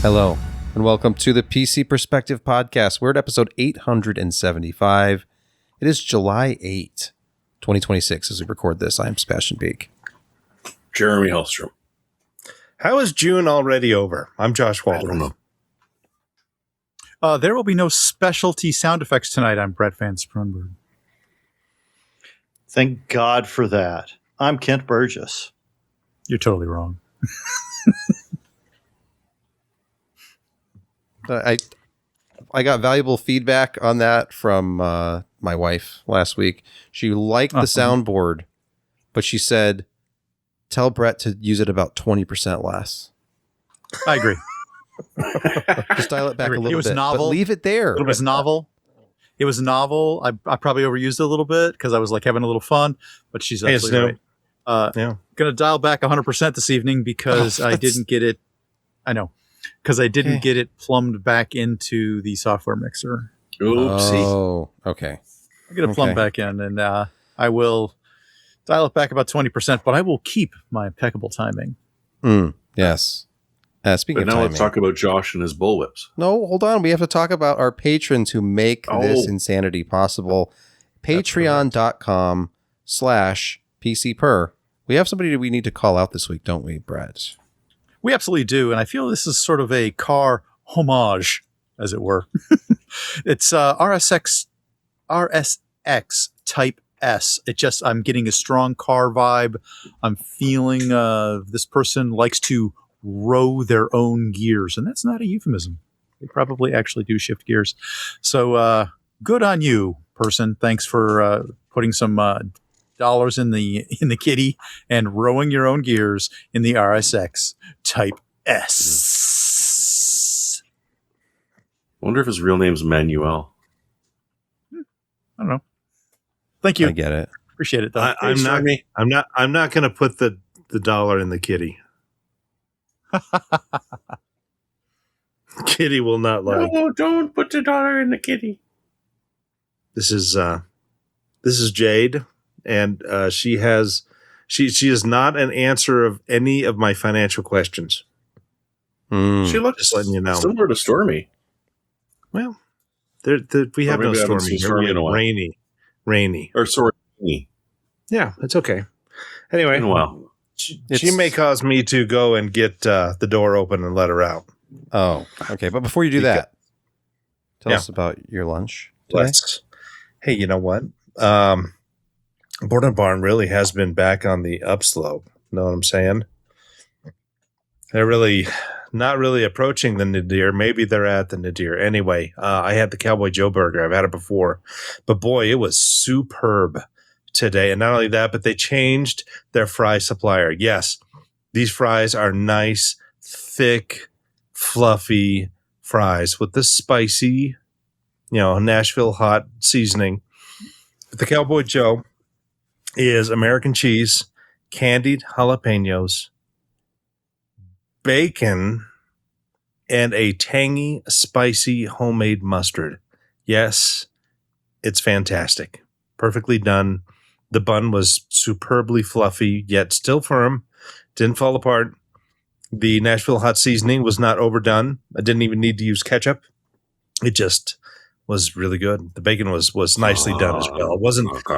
Hello, and welcome to the PC Perspective Podcast. We're at episode 875. It is July 8, 2026 as we record this. I am Sebastian Beek. Jeremy Hellstrom. How is June already over? I'm Josh Waldron. I don't know. There will be no specialty sound effects tonight. I'm Brett Van Sprunberg. Thank God for that. I'm Kent Burgess. You're totally wrong. I got valuable feedback on that from my wife last week. She liked the soundboard, but she said, tell Brett to use it about 20% less. I agree. Just dial it back a little bit. It was novel. But leave it there. It was novel. It was novel. I probably overused it a little bit because I was like having a little fun, but she's absolutely right. Going to dial back 100% this evening because I didn't get it. I know. Because I didn't get it plumbed back into the software mixer. Oopsie. Oh, okay. I'll get it plumbed back in, and I will dial it back about 20%, but I will keep my impeccable timing. Yes. Speaking But of now timing, let's talk about Josh and his bullwhips. No, hold on. We have to talk about our patrons who make this insanity possible. Patreon.com/PCPer. We have somebody we need to call out this week, don't we, Brett? We absolutely do, and I feel this is sort of a car homage, as it were. It's RSX Type S. I'm getting a strong car vibe. I'm feeling this person likes to row their own gears, and that's not a euphemism. They probably actually do shift gears. So good on you, person. Thanks for putting some dollars in the kitty and rowing your own gears in the RSX Type S. I wonder if his real name's Manuel. I don't know. Thank you. I get it. Appreciate it, though. I'm not going to put the dollar in the kitty. Kitty will not like. No, don't put the dollar in the kitty. This is Jade, and she is not an answer of any of my financial questions. She looks Just letting you know. similar to Stormy. Well, we have no maybe I haven't Stormy. seen Stormy in a while. Rainy. Or sorry. Yeah, it's okay. Anyway, In a while. she may cause me to go and get the door open and let her out. Oh, okay. But before you do that, tell us about your lunch today. Hey, you know what? Board and Barn really has been back on the upslope. Know what I'm saying? They're really not really approaching the nadir. Maybe they're at the nadir. Anyway, I had the Cowboy Joe burger. I've had it before. But boy, it was superb today. And not only that, but they changed their fry supplier. Yes, these fries are nice, thick, fluffy fries with the spicy, Nashville hot seasoning. But the Cowboy Joe is American cheese, candied jalapenos, bacon, and a tangy, spicy homemade mustard. Yes, it's fantastic. Perfectly done. The bun was superbly fluffy, yet still firm. Didn't fall apart. The Nashville hot seasoning was not overdone. I didn't even need to use ketchup. It just was really good. The bacon was nicely done as well. It wasn't, like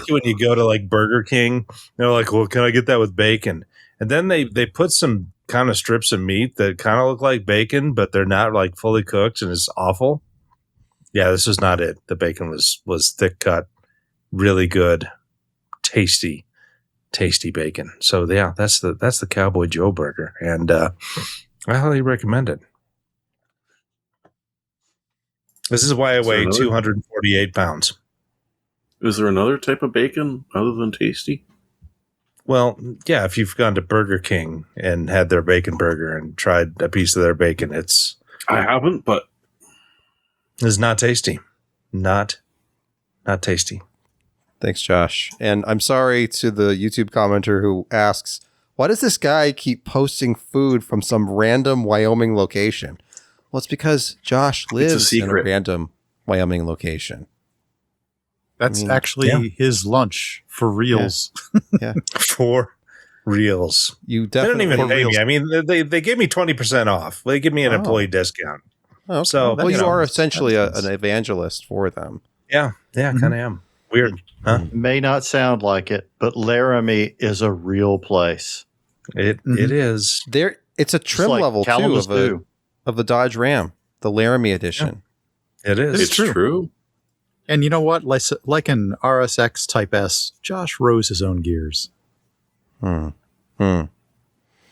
when you go to like Burger King, they're like, well, can I get that with bacon? And then they put some kind of strips of meat that kind of look like bacon, but they're not like fully cooked, and it's awful. Yeah, this was not it. The bacon was thick cut, really good, tasty bacon. So yeah, that's the Cowboy Joe burger, and I highly recommend it. This is why I weigh 248 pounds. Is there another type of bacon other than tasty? Well, yeah, if you've gone to Burger King and had their bacon burger and tried a piece of their bacon, I haven't, but it's not tasty. Not tasty. Thanks, Josh. And I'm sorry to the YouTube commenter who asks, why does this guy keep posting food from some random Wyoming location? Well, it's because Josh lives in a random Wyoming location. That's actually his lunch for reals. Yeah. For Reals. You They don't definitely even pay me. I mean, they gave me 20% off. They give me an Oh. employee discount. Oh, okay. So, well, you know, are essentially that's an evangelist for them. Yeah, kind of am. Weird, huh? May not sound like it, but Laramie is a real place. It is. It's a trim like level too Kalamazoo. of the Dodge Ram, the Laramie edition. It is. It's true. And you know what? Like an RSX Type S, Josh rows his own gears. Hmm.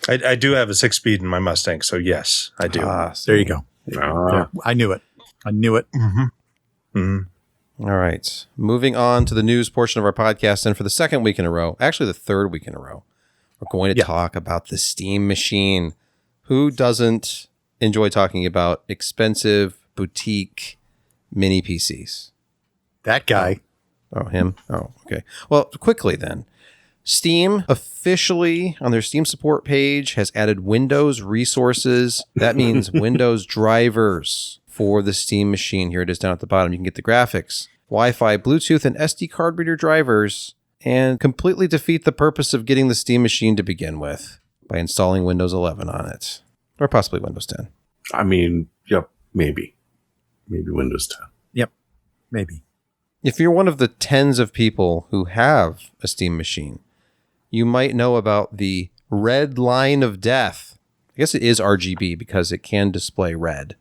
I do have a 6-speed in my Mustang, so yes, I do. There you go. Ah. There. I knew it. Mm-hmm. All right. Moving on to the news portion of our podcast. And for the second week in a row, actually the third week in a row, we're going to talk about the Steam Machine. Who doesn't enjoy talking about expensive boutique mini PCs? That guy. Oh, him? Oh, okay. Well, quickly then. Steam officially on their Steam support page has added Windows resources. That means Windows drivers for the Steam Machine. Here it is down at the bottom. You can get the graphics, Wi-Fi, Bluetooth, and SD card reader drivers, and completely defeat the purpose of getting the Steam Machine to begin with by installing Windows 11 on it, or possibly Windows 10. I mean, yep, maybe Windows 10. Yep. Maybe. If you're one of the tens of people who have a Steam Machine, you might know about the red line of death. I guess it is RGB because it can display red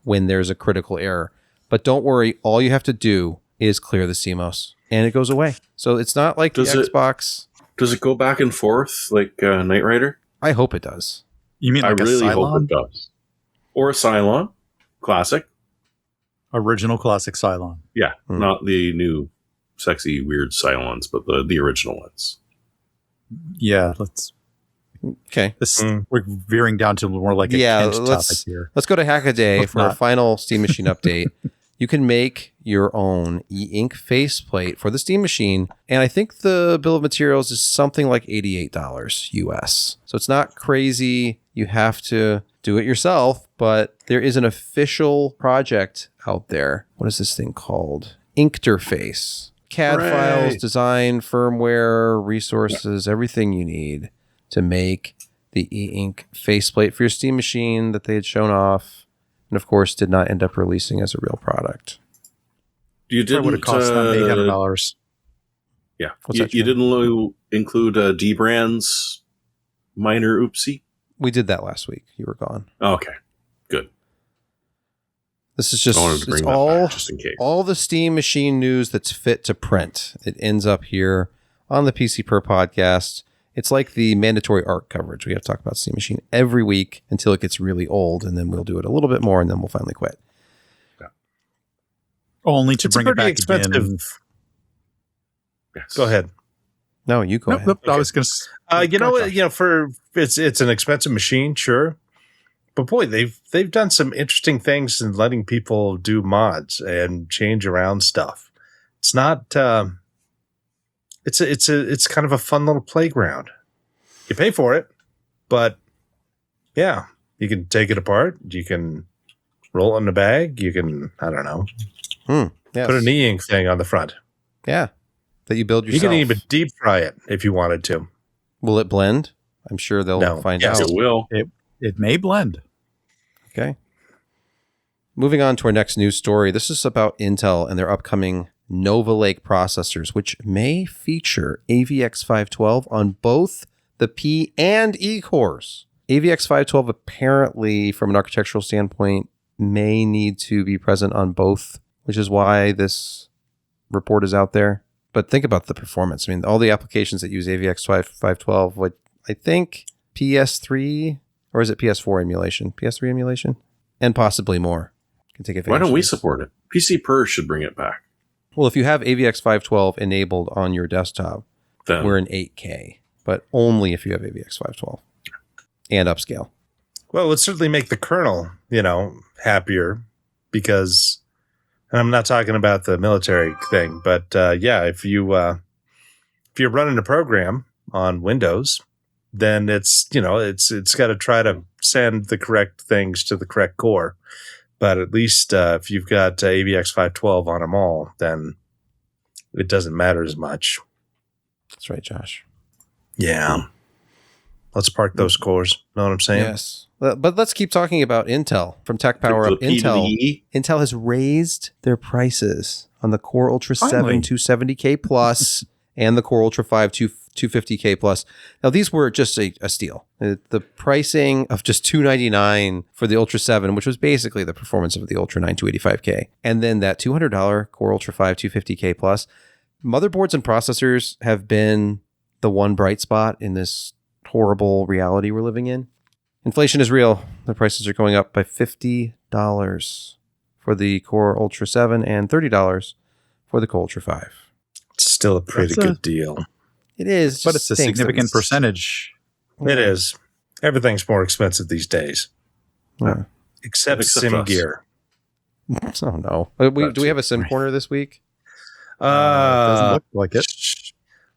when there's a critical error. But don't worry, all you have to do is clear the CMOS and it goes away. So it's not like the Xbox. Does it go back and forth like Knight Rider? I hope it does. You mean I like really a hope Cylon? it does. Or a Cylon. Classic. Original classic Cylon. Yeah, not the new sexy weird Cylons, but the original ones. Yeah, let's. Okay. We're veering down to more like a Kent topic here. Let's go to Hackaday for our not. final Steam Machine update. You can make your own e-ink faceplate for the Steam Machine, and I think the bill of materials is something like $88 US. So it's not crazy. You have to do it yourself, but there is an official project out there. What is this thing called? Inkterface. CAD Hooray. files, design, firmware, resources, everything you need to make the e-ink faceplate for your Steam Machine that they had shown off, and of course did not end up releasing as a real product. You That didn't would have cost them $800. Yeah, What's you that, didn't include D-Brand's minor oopsie. We did that last week. You were gone. Okay, good. This is just I wanted to bring it's that all back just in case. all the Steam Machine news that's fit to print. It ends up here on the PCPer podcast. It's like the mandatory art coverage. We have to talk about Steam Machine every week until it gets really old, and then we'll do it a little bit more, and then we'll finally quit. Only to It's bring a it pretty back expensive. again. Yes. Go ahead. No, you go ahead. Nope, I was going to. You know what? For it's an expensive machine, sure, but boy, they've done some interesting things in letting people do mods and change around stuff. It's not. It's kind of a fun little playground. You pay for it, but yeah, you can take it apart. You can roll it in a bag. You can, I don't know, Yes. put an e-ink thing on the front. Yeah, that you build You yourself. can even deep fry it if you wanted to. Will it blend? I'm sure they'll No. find Yes, out. It will. It may blend. Okay. Moving on to our next news story. This is about Intel and their upcoming Nova Lake processors, which may feature AVX 512 on both the P and E cores. AVX 512 apparently, from an architectural standpoint, may need to be present on both, which is why this report is out there. But think about the performance. I mean, all the applications that use AVX 512, what I think PS3, or is it PS4 emulation? PS3 emulation? And possibly more. Can take advantage Why don't we of this. support it? PCPer should bring it back. Well, if you have AVX 512 enabled on your desktop, Then we're in 8K, but only if you have AVX 512 and upscale. Well, it would certainly make the kernel, happier because, and I'm not talking about the military thing, but yeah, if you're running a program on Windows, then it's got to try to send the correct things to the correct core. But at least if you've got AVX 512 on them all, then it doesn't matter as much. That's right, Josh. Yeah. Let's park those cores. Know what I'm saying? Yes. But let's keep talking about Intel. From Tech Power The Up, P to the E. Intel has raised their prices on the Core Ultra 7 Finally. 270K Plus and the Core Ultra 5 250K Plus. Now, these were just a steal. The pricing of just $299 for the Ultra 7, which was basically the performance of the Ultra 9 285K. And then that $200 Core Ultra 5 250K Plus. Motherboards and processors have been the one bright spot in this horrible reality we're living in. Inflation is real. The prices are going up by $50 for the Core Ultra 7 and $30 for the Core Ultra 5. It's still a pretty good deal. It is. But it's a significant percentage. It is. Everything's more expensive these days. Yeah. Except Except sim us. gear. Oh, no. Do we have a sim corner this week? Doesn't look like it.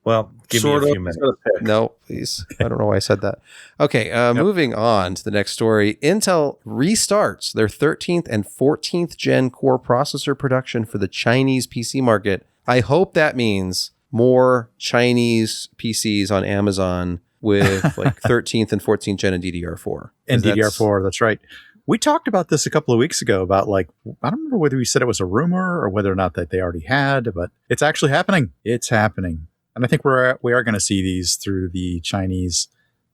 Well, give me a few minutes. No, please. I don't know why I said that. Okay, moving on to the next story. Intel restarts their 13th and 14th gen core processor production for the Chinese PC market. I hope that means more Chinese PCs on Amazon with like 13th and 14th gen and DDR4. And DDR4, that's right. We talked about this a couple of weeks ago about I don't remember whether we said it was a rumor or whether or not that they already had, but it's actually happening. It's happening. And I think we are going to see these through the Chinese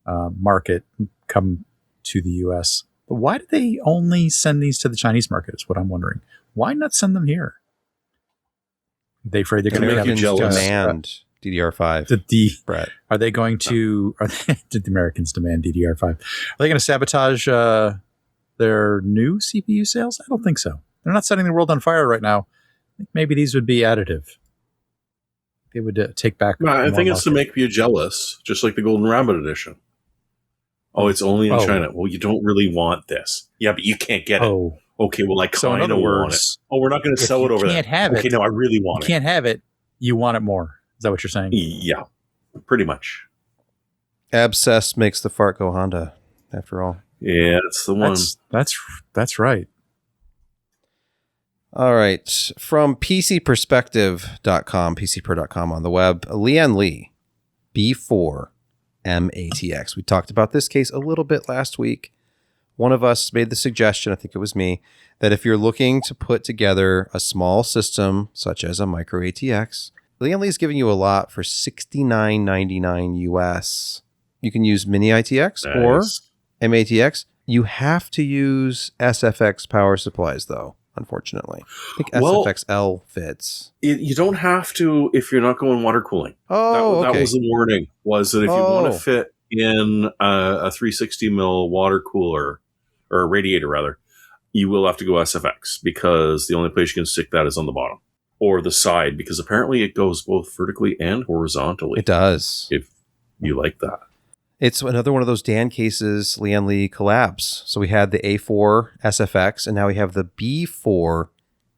market come to the U.S. But why do they only send these to the Chinese market is what I'm wondering. Why not send them here? Are they afraid they're going to make you jealous. Demand DDR5. Brett. Are they going to? Did the Americans demand DDR5? Are they going to sabotage their new CPU sales? I don't think so. They're not setting the world on fire right now. I think maybe these would be additive. They would take back. No, I think it's to make you jealous, just like the Golden Rabbit edition. Oh, it's only in China. Well, you don't really want this. Yeah, but you can't get it. Oh, okay. Well, I so in kind other of want it. words, Oh, we're not going to sell it over there. You can't have it. Okay, no, I really want You can't have it. You want it more. Is that what you're saying? Yeah, pretty much. Abscess makes the fart go Honda, after all. Yeah, that's the one. That's right. All right. From PCPerspective.com, PCPer.com on the web, Lian Li B4 mATX. We talked about this case a little bit last week. One of us made the suggestion, I think it was me, that if you're looking to put together a small system such as a micro ATX, Lian Li is giving you a lot for $69.99 US. You can use Mini ITX or mATX. You have to use SFX power supplies, though. Unfortunately, I think SFXL fits. You don't have to if you're not going water cooling. Oh, that was the warning. Was that if you want to fit in a 360 mil water cooler or a radiator, rather, you will have to go SFX because the only place you can stick that is on the bottom or the side because apparently it goes both vertically and horizontally. It does. If you like that. It's another one of those Dan cases, Lian Li collabs. So we had the A4 SFX, and now we have the B4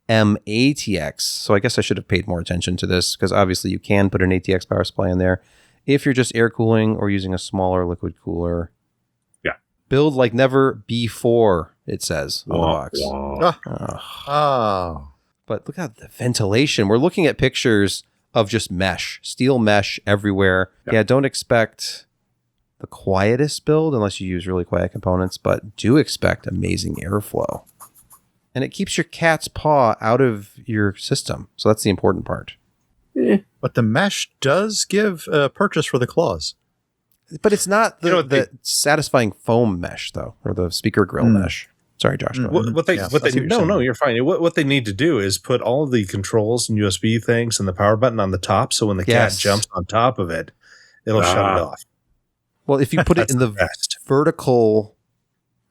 mATX. So I guess I should have paid more attention to this, because obviously you can put an ATX power supply in there if you're just air cooling or using a smaller liquid cooler. Yeah. Build like never before, it says on the box. Oh. But look at the ventilation. We're looking at pictures of just mesh, steel mesh everywhere. Yeah, don't expect the quietest build unless you use really quiet components, but do expect amazing airflow. And it keeps your cat's paw out of your system. So that's the important part. But the mesh does give a purchase for the claws. But it's not the satisfying foam mesh, though, or the speaker grill mesh. Sorry, Josh. You're fine. What they need to do is put all of the controls and USB things and the power button on the top, so when the cat jumps on top of it, it'll shut it off. Well, if you put it in the vertical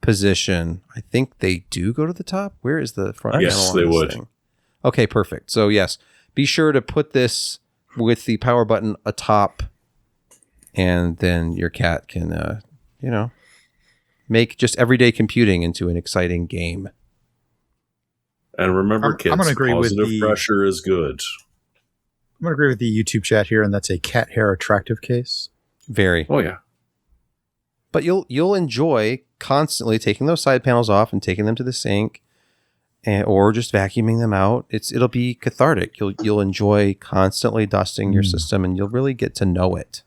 position, I think they do go to the top. Where is the front panel? Yes, they would. Thing? Okay, perfect. So yes, be sure to put this with the power button atop, and then your cat can, make just everyday computing into an exciting game. And remember, kids, I'm gonna agree positive with pressure is good. I'm going to agree with the YouTube chat here, and that's a cat hair attractive case. Very. Oh yeah. But you'll enjoy constantly taking those side panels off and taking them to the sink, or just vacuuming them out. It'll be cathartic. You'll enjoy constantly dusting your system, and you'll really get to know it.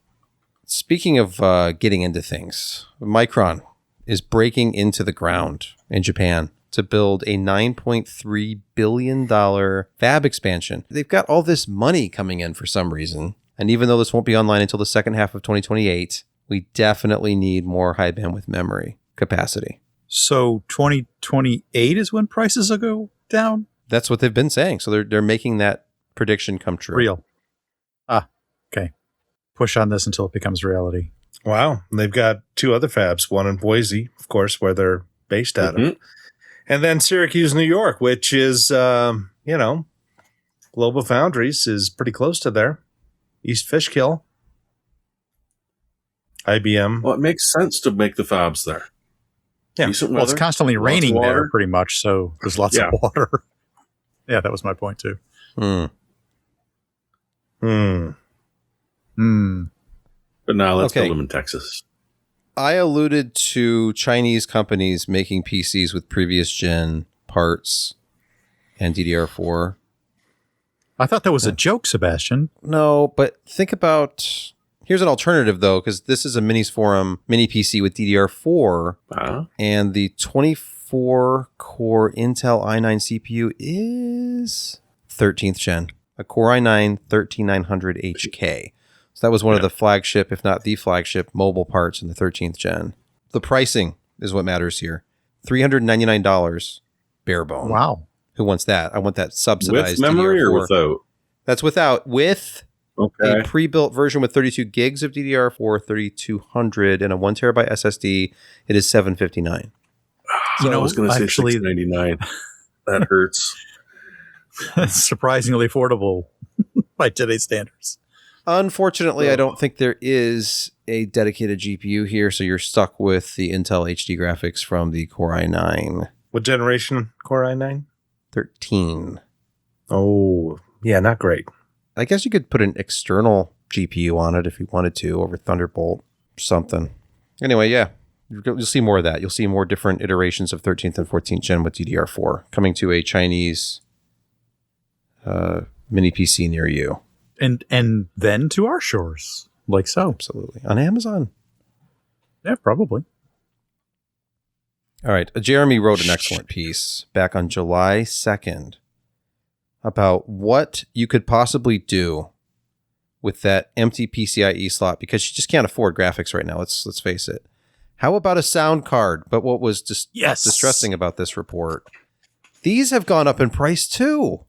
Speaking of getting into things, Micron is breaking into the ground in Japan to build a $9.3 billion fab expansion. They've got all this money coming in for some reason. And even though this won't be online until the second half of 2028, we definitely need more high bandwidth memory capacity. So 2028 is when prices will go down? That's what they've been saying. So they're making that prediction come true. Real. Okay. Push on this until it becomes reality. Wow. And they've got 2 other fabs, one in Boise, of course, where they're based out of. And then Syracuse, New York, which is, Global Foundries is pretty close to there. East Fishkill. IBM. Well, it makes sense to make the fabs there. Yeah. Decent Well, it's weather, constantly lots of raining water. there pretty much, so there's lots of water. Yeah, that was my point too. Hmm. But now let's Okay. build them in Texas. I alluded to Chinese companies making PCs with previous gen parts and DDR4. I thought that was a joke, Sebastian. No, but think about... Here's an alternative, though, because this is a Minis Forum mini PC with DDR4, and the 24-core Intel i9 CPU is 13th gen, a Core i9 13900 HK. So that was one of the flagship, if not the flagship, mobile parts in the 13th gen. The pricing is what matters here. $399 bare bone. Wow. Who wants that? I want that subsidized With memory DDR4. or without? That's without. With Okay. a pre-built version with 32 gigs of DDR4, 3200, and a 1 terabyte SSD, it is $759. So I was going to say actually, $699. That hurts. That's surprisingly affordable by today's standards. Unfortunately, I don't think there is a dedicated GPU here, so you're stuck with the Intel HD graphics from the Core i9. What generation Core i9? 13. Oh, yeah, not great. I guess you could put an external GPU on it if you wanted to, over Thunderbolt or something. Anyway, yeah, you'll see more of that. You'll see more different iterations of 13th and 14th gen with DDR4 coming to a Chinese mini PC near you. And then to our shores, like so. Absolutely. On Amazon. Yeah, probably. All right. Jeremy wrote an excellent piece back on July 2nd about what you could possibly do with that empty PCIe slot, because you just can't afford graphics right now. Let's face it. How about a sound card? But what was distressing about this report, these have gone up in price too.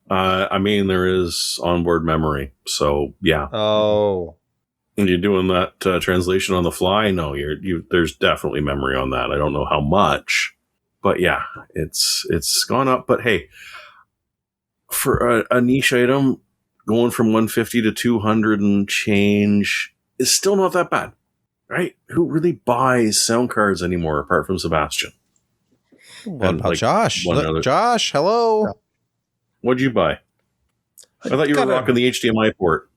I mean, there is onboard memory. So, yeah. Oh. And you're doing that translation on the fly? No, there's definitely memory on that. I don't know how much, but yeah, it's gone up. But hey, for a niche item, going from 150 to 200 and change is still not that bad, right? Who really buys sound cards anymore apart from Sebastian? What about Josh? Josh, hello. Yeah. What'd you buy? I thought you were rocking the HDMI port.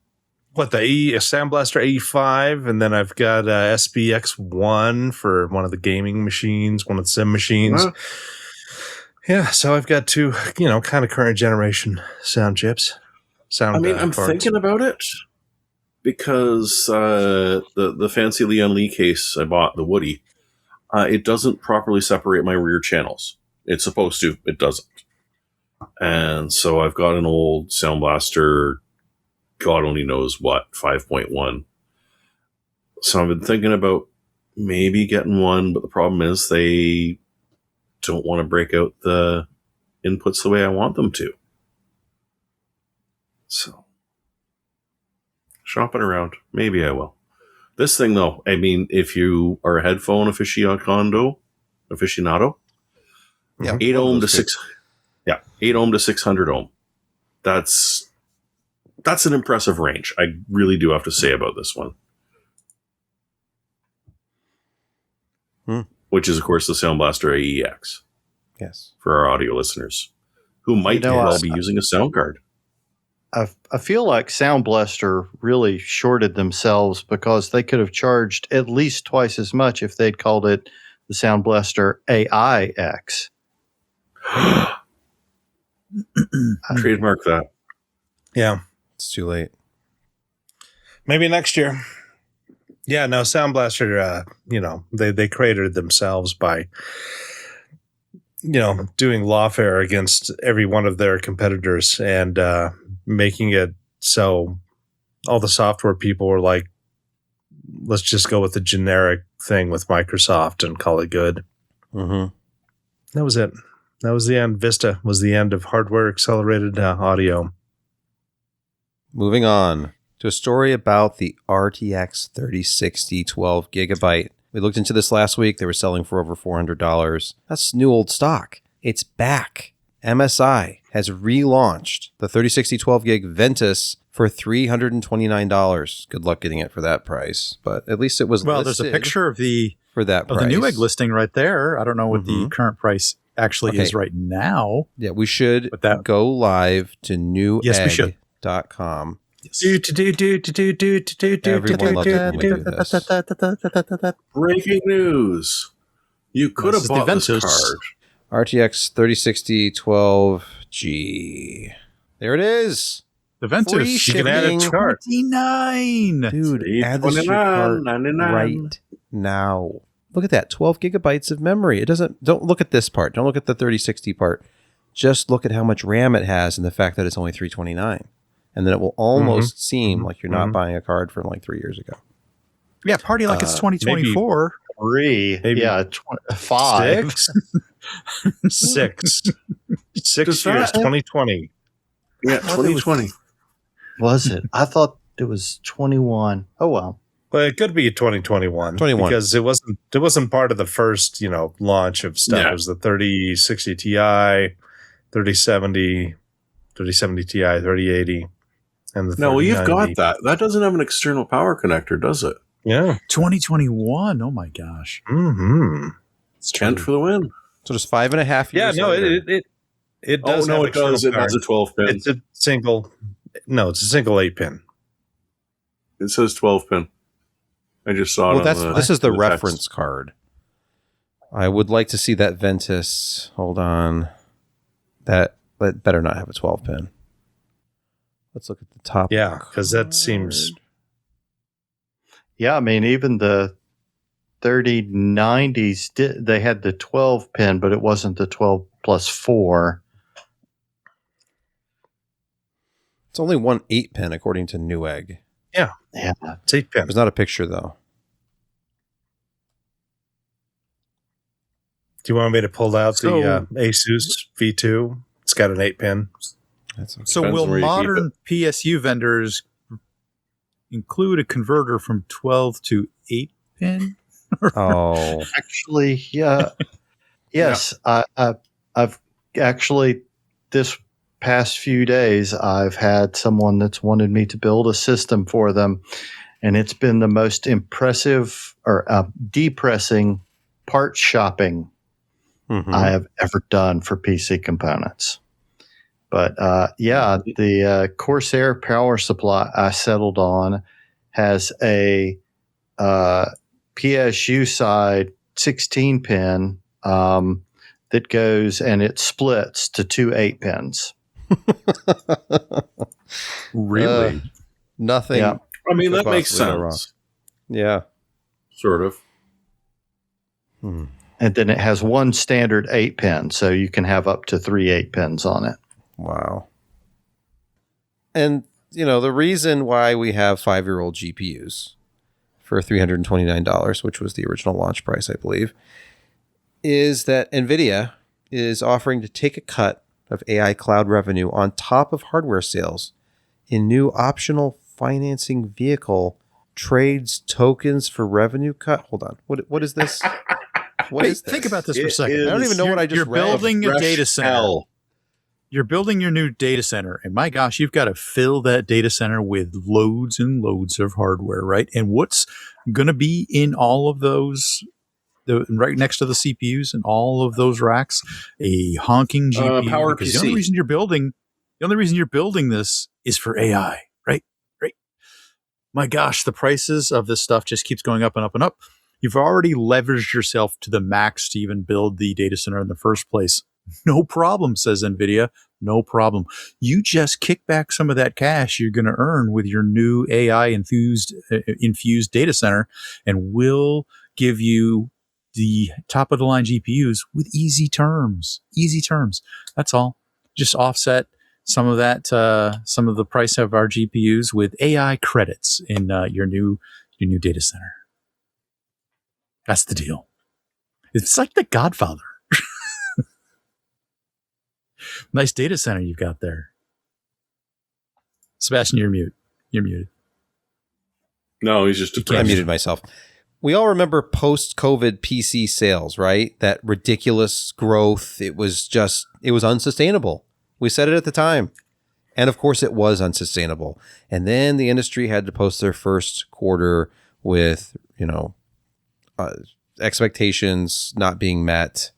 What, a Sound Blaster 85, and then I've got SBX1 for one of the gaming machines, one of the sim machines. Huh? Yeah, so I've got 2, kind of current generation sound chips. I'm parts. thinking about it because the fancy Lian Li case I bought, the Woody, it doesn't properly separate my rear channels. It's supposed to. It doesn't. And so I've got an old Sound Blaster, God only knows what, 5.1. So I've been thinking about maybe getting one, but the problem is they don't want to break out the inputs the way I want them to. So, shopping around. Maybe I will. This thing, though, I mean, if you are a headphone aficionado, Yeah, 8 ohm to 6. Yeah, 8 ohm to 600 ohm. That's an impressive range. I really do have to say about this one. Which is, of course, the Sound Blaster AEX. Yes. For our audio listeners who might well be using a sound card. I feel like Sound Blaster really shorted themselves because they could have charged at least twice as much if they'd called it the Sound Blaster AIX. Trademark that. Yeah. It's too late. Maybe next year. Yeah, no, Sound Blaster, they created it themselves by, doing lawfare against every one of their competitors and making it so all the software people were like, let's just go with the generic thing with Microsoft and call it good. Mm-hmm. That was it. That was the end. Vista was the end of hardware accelerated audio. Moving on to a story about the RTX 3060 12 gigabyte. We looked into this last week. They were selling for over $400. That's new old stock. It's back. MSI has relaunched the 3060 12 gig Ventus for $329. Good luck getting it for that price, but at least it was Well, there's a picture of the for that price. the Newegg listing right there. I don't know what the current price actually is right now. Yeah, we should go live to newegg.com. Everyone loves it when we do this. Breaking news. You could have bought this card. RTX 3060 12G. There it is. The Ventus. Free You can add it to cart. 29. Dude, add this to your cart right now. Look at that. 12 gigabytes of memory. Don't look at this part. Don't look at the 3060 part. Just look at how much RAM it has and the fact that it's only $329. And then it will almost seem like you're not buying a card from like 3 years ago. Yeah, party like it's 2024. Maybe 5. 6 years, 2020. Yeah, 2020. Was it? I thought it was 21. Oh, well. Well, it could be 2021. 21. Because it wasn't part of the first, launch of stuff. Yeah. It was the 3060 Ti, 3070 Ti, 3080, and the 3090. No, well, you've got that. That doesn't have an external power connector, does it? Yeah. 2021. Oh my gosh. Mm-hmm. It's Kent for the win. So just 5.5 years. Yeah, no, it does. Oh, no, have it does. It has a 12 pin. It's a single 8-pin. It says 12 pin. I just saw it. This is the reference card. I would like to see that Ventus. Hold on. That better not have a 12 pin. Let's look at the top. Yeah, because that seems. Yeah, I mean, even the 3090s, they had the 12 pin, but it wasn't the 12 plus 4. It's only one 8-pin according to Newegg. Yeah. It's 8-pin. There's not a picture though. Do you want me to pull out the Asus V2? It's got an 8-pin. That's okay. So will modern PSU vendors include a converter from 12 to 8-pin? Oh, Actually, yeah. Yes, I've actually, this past few days, I've had someone that's wanted me to build a system for them, and it's been the most impressive or depressing part shopping I have ever done for PC components. But the Corsair power supply I settled on has a PSU side 16-pin that goes and it splits to 2 8-pins. Really? Nothing. Yeah. I mean, that could makes possibly go wrong. sense. Yeah. Sort of. And then it has one standard 8-pin, so you can have up to 3 8-pins on it. Wow. And, the reason why we have 5-year-old GPUs for $329, which was the original launch price, I believe, is that NVIDIA is offering to take a cut of AI cloud revenue on top of hardware sales in new optional financing vehicle trades tokens for revenue cut. Hold on. What is this? What is this? Think about this for a second. I don't even know what I just You're read. building a data center. Hell. You're building your new data center, and my gosh, you've got to fill that data center with loads and loads of hardware, right? And what's going to be in all of those, right next to the CPUs and all of those racks? A honking GPU. Power because PC. the only reason you're building this is for AI, right? Right. My gosh, the prices of this stuff just keeps going up and up and up. You've already leveraged yourself to the max to even build the data center in the first place. No problem, says NVIDIA. No problem. You just kick back some of that cash you're going to earn with your new AI infused data center, and we'll give you the top of the line GPUs with easy terms. Easy terms. That's all. Just offset some of that, some of the price of our GPUs with AI credits in your new data center. That's the deal. It's like The Godfather. Nice data center you've got there. Sebastian, you're mute. You're muted. No, he's just I depressed. muted myself. We all remember post-COVID PC sales, right? That ridiculous growth. It was unsustainable. We said it at the time. And of course it was unsustainable. And then the industry had to post their first quarter with, expectations not being met,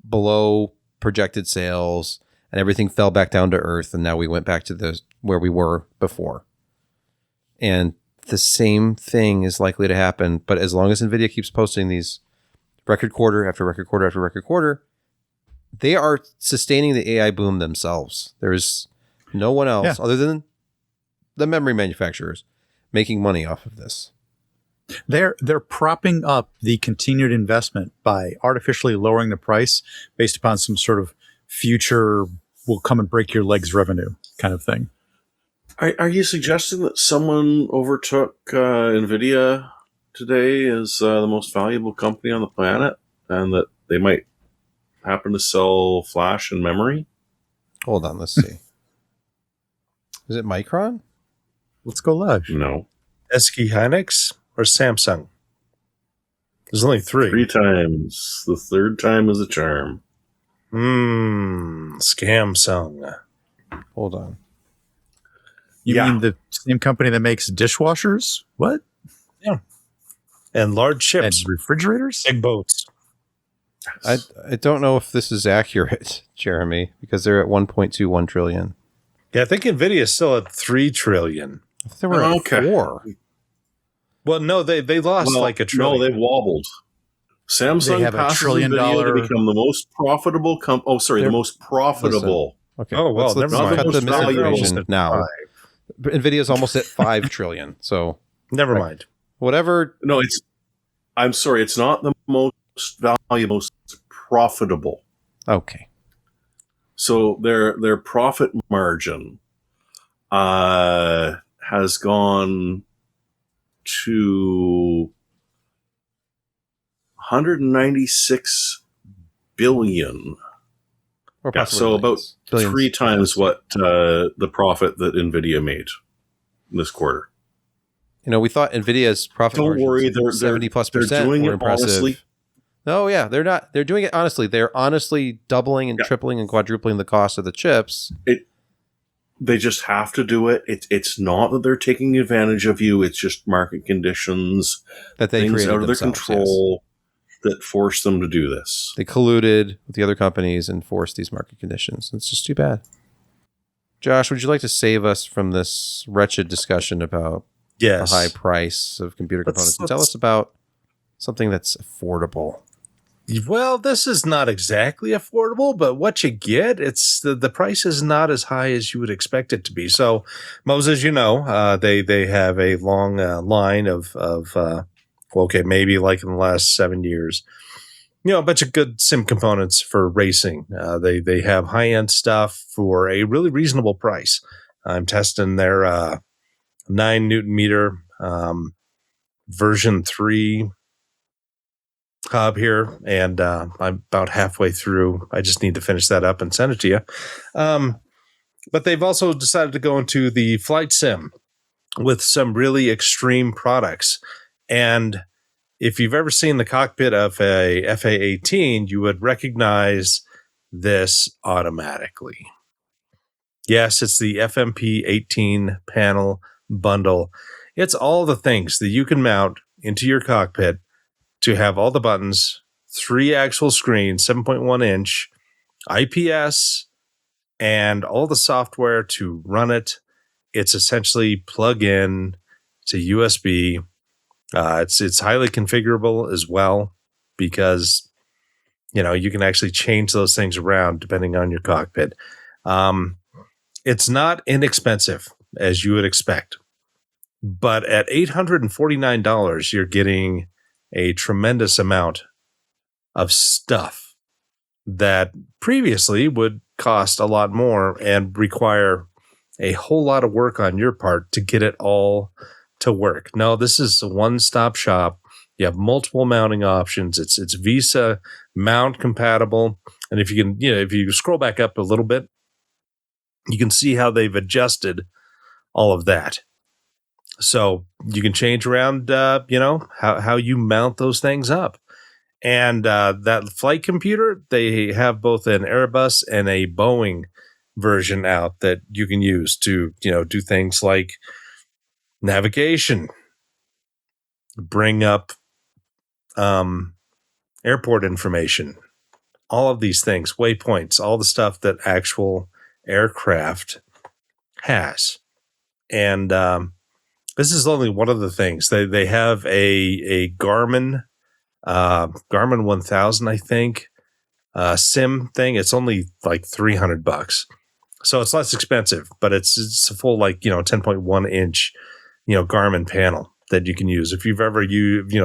below projected sales, and everything fell back down to earth. And now we went back to where we were before. And the same thing is likely to happen. But as long as NVIDIA keeps posting these record quarter after record quarter after record quarter, they are sustaining the AI boom themselves. There's no one else other than the memory manufacturers making money off of this. They're propping up the continued investment by artificially lowering the price based upon some sort of future will come and break your legs revenue kind of thing. Are you suggesting that someone overtook NVIDIA today as the most valuable company on the planet, and that they might happen to sell flash and memory? Hold on, let's see. Is it Micron? Let's go live. No. SK Hynix or Samsung? There's only three. 3 times. The third time is a charm. Scamsung. Hold on. You mean the same company that makes dishwashers? What? Yeah. And large And ships. refrigerators? Big boats. I don't know if this is accurate, Jeremy, because they're at 1.21 trillion. Yeah, I think NVIDIA is still at 3 trillion. I thought they were at Okay. 4. Well, no, they lost like a trillion. No, they've wobbled. Samsung They have a passes $1 trillion NVIDIA to become the most profitable the most profitable. Okay. Oh, well, let's never mind. cut the Not the most misinformation valuable. now. NVIDIA's almost at 5 trillion. So Never mind. whatever. No, I'm sorry, it's not the most valuable, most profitable. Okay. So their profit margin has gone to 196 billion. Or Yeah, possibly so about billions. 3 times what the profit that NVIDIA made this quarter. We thought NVIDIA's profit Don't margins worry, they're 70+% they're doing were it impressive. honestly. No, yeah, they're not. They're doing it honestly. They're honestly doubling and tripling and quadrupling the cost of the chips. They just have to do it. It's not that they're taking advantage of you. It's just market conditions, That they things created out of their themselves, control that force them to do this. They colluded with the other companies and forced these market conditions. It's just too bad. Josh, would you like to save us from this wretched discussion about Yes. the high price of computer components and tell us about something that's affordable? Well, this is not exactly affordable, but what you get, it's the price is not as high as you would expect it to be. So, Moses, they have a long line of maybe like in the last 7 years, a bunch of good sim components for racing. They have high end stuff for a really reasonable price. I'm testing their 9 Newton meter version 3 hub here, and I'm about halfway through. I just need to finish that up and send it to you. But they've also decided to go into the flight sim with some really extreme products. And if you've ever seen the cockpit of a FA-18, you would recognize this automatically. Yes, it's the FMP-18 panel bundle. It's all the things that you can mount into your cockpit to have all the buttons, 3 actual screens, 7.1 inch, IPS, and all the software to run it. It's essentially plug in to USB. It's highly configurable as well, because You can actually change those things around depending on your cockpit. It's not inexpensive, as you would expect. But at $849, you're getting a tremendous amount of stuff that previously would cost a lot more and require a whole lot of work on your part to get it all to work. No, this is a one-stop shop. You have multiple mounting options. It's VESA mount compatible. And if you can, if you scroll back up a little bit, you can see how they've adjusted all of that. So you can change around, how you mount those things up. And that flight computer, they have both an Airbus and a Boeing version out that you can use to, do things like navigation, bring up airport information, all of these things, waypoints, all the stuff that actual aircraft has. And this is only one of the things. They have a Garmin 1000, I think, sim thing. It's only like $300, so it's less expensive, but it's a full 10.1 inch Garmin panel that you can use if you've ever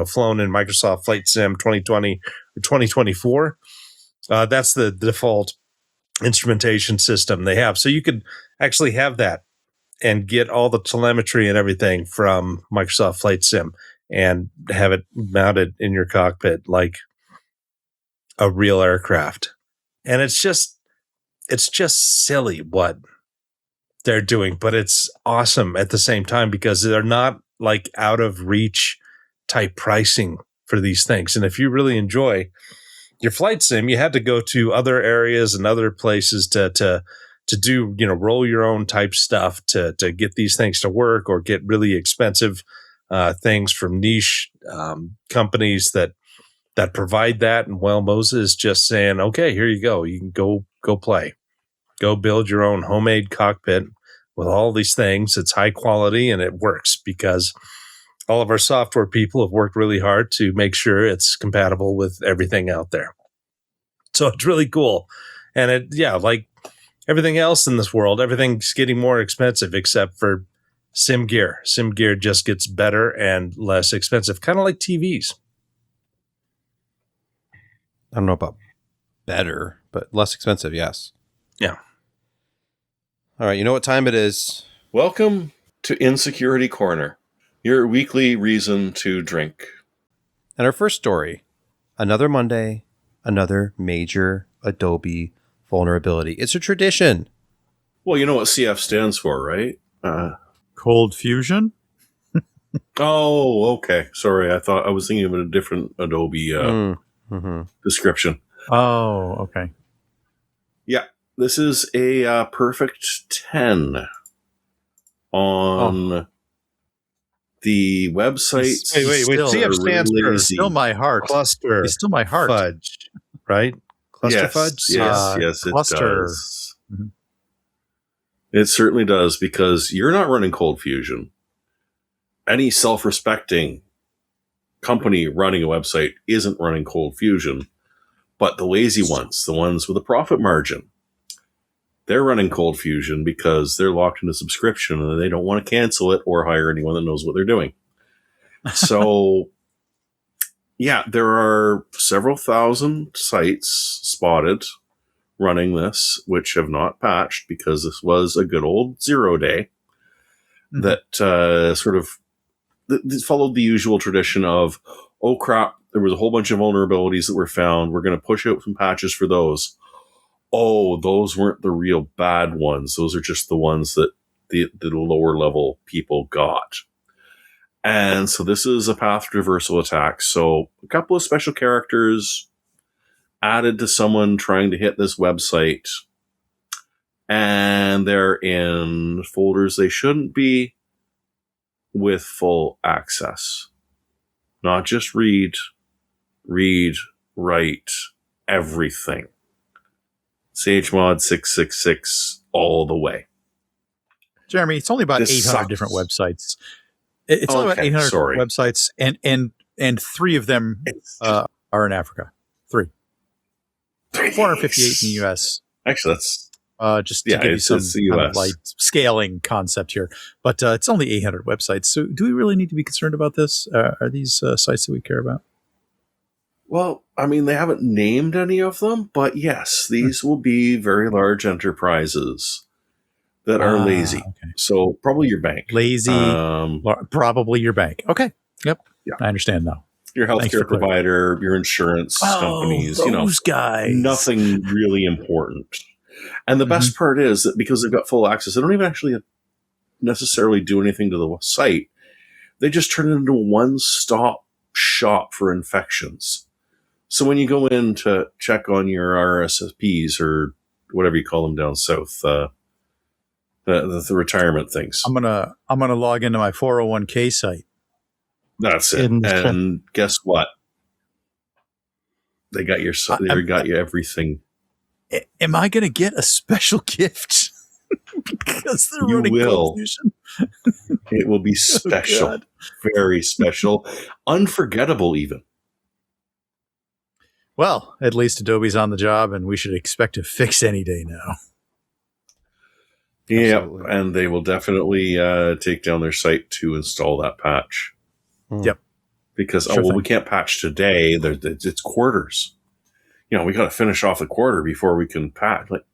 flown in Microsoft Flight Sim 2020 or 2024. That's the default instrumentation system they have, so you could actually have that and get all the telemetry and everything from Microsoft Flight Sim and have it mounted in your cockpit like a real aircraft. And it's just silly what they're doing, but it's awesome at the same time because they're not like out of reach type pricing for these things. And if you really enjoy your flight sim, you had to go to other areas and other places to do, roll your own type stuff to get these things to work, or get really expensive things from niche companies that provide that. And Moses is just saying, okay, here you go. You can go play, go build your own homemade cockpit with all these things. It's high quality and it works because all of our software people have worked really hard to make sure it's compatible with everything out there. So it's really cool. And like everything else in this world, everything's getting more expensive except for sim gear. Sim gear just gets better and less expensive, kind of like TVs. I don't know about better, but less expensive, yes. Yeah. All right, you know what time it is? Welcome to Insecurity Corner, your weekly reason to drink. And our first story, another Monday, another major Adobe vulnerability. It's a tradition. Well, you know what CF stands for, right? Cold Fusion? Oh, okay. Sorry, I was thinking of a different Adobe description. Oh, okay. Yeah, this is a perfect 10 on the website. Wait. CF stands for still my heart. Cluster. It's still my heart. Fudge, right? Cluster fudge? Yes, cluster. it does. Mm-hmm. It certainly does, because you're not running Cold Fusion. Any self-respecting company running a website isn't running Cold Fusion, but the lazy ones, the ones with a profit margin, they're running Cold Fusion because they're locked in a subscription and they don't want to cancel it or hire anyone that knows what they're doing. So, yeah, there are several thousand sites spotted running this, which have not patched because this was a good old 0 day that followed the usual tradition of, oh crap, there was a whole bunch of vulnerabilities that were found. We're going to push out some patches for those. Oh, those weren't the real bad ones. Those are just the ones that the lower level people got. And so this is a path traversal attack. So a couple of special characters added to someone trying to hit this website, and they're in folders they shouldn't be, with full access. Not just read, write, everything. SageMod 666 all the way. Jeremy, it's only about This 800 sucks. different websites. It's only about 800 websites, and 3 of them are in Africa. 3. 458 in the U.S. Actually, that's Just to give you some it's the kind US. of like scaling concept here, but it's only 800 websites. So, do we really need to be concerned about this? Are these sites that we care about? Well, I mean, they haven't named any of them, but yes, these will be very large enterprises that are lazy. Okay. So probably your bank, Lazy, probably your bank. Okay. Yep. Yeah. I understand now. your healthcare provider, your insurance companies. Those guys. Nothing really important. And the best part is that because they've got full access, they don't even actually necessarily do anything to the site. They just turn it into a one-stop shop for infections. So when you go in to check on your RSPs or whatever you call them down south, the retirement things, I'm gonna log into my 401k site. that's it. And guess what? They got your they got you everything. Am I gonna get a special gift? Because they're running will. Fusion? It will be special, very special, unforgettable even. Well, at least Adobe's on the job, and we should expect a fix any day now. Yeah, and they will definitely take down their site to install that patch. Yep. Because, we can't patch today. It's quarters. You know, we got to finish off the quarter before we can patch. Like,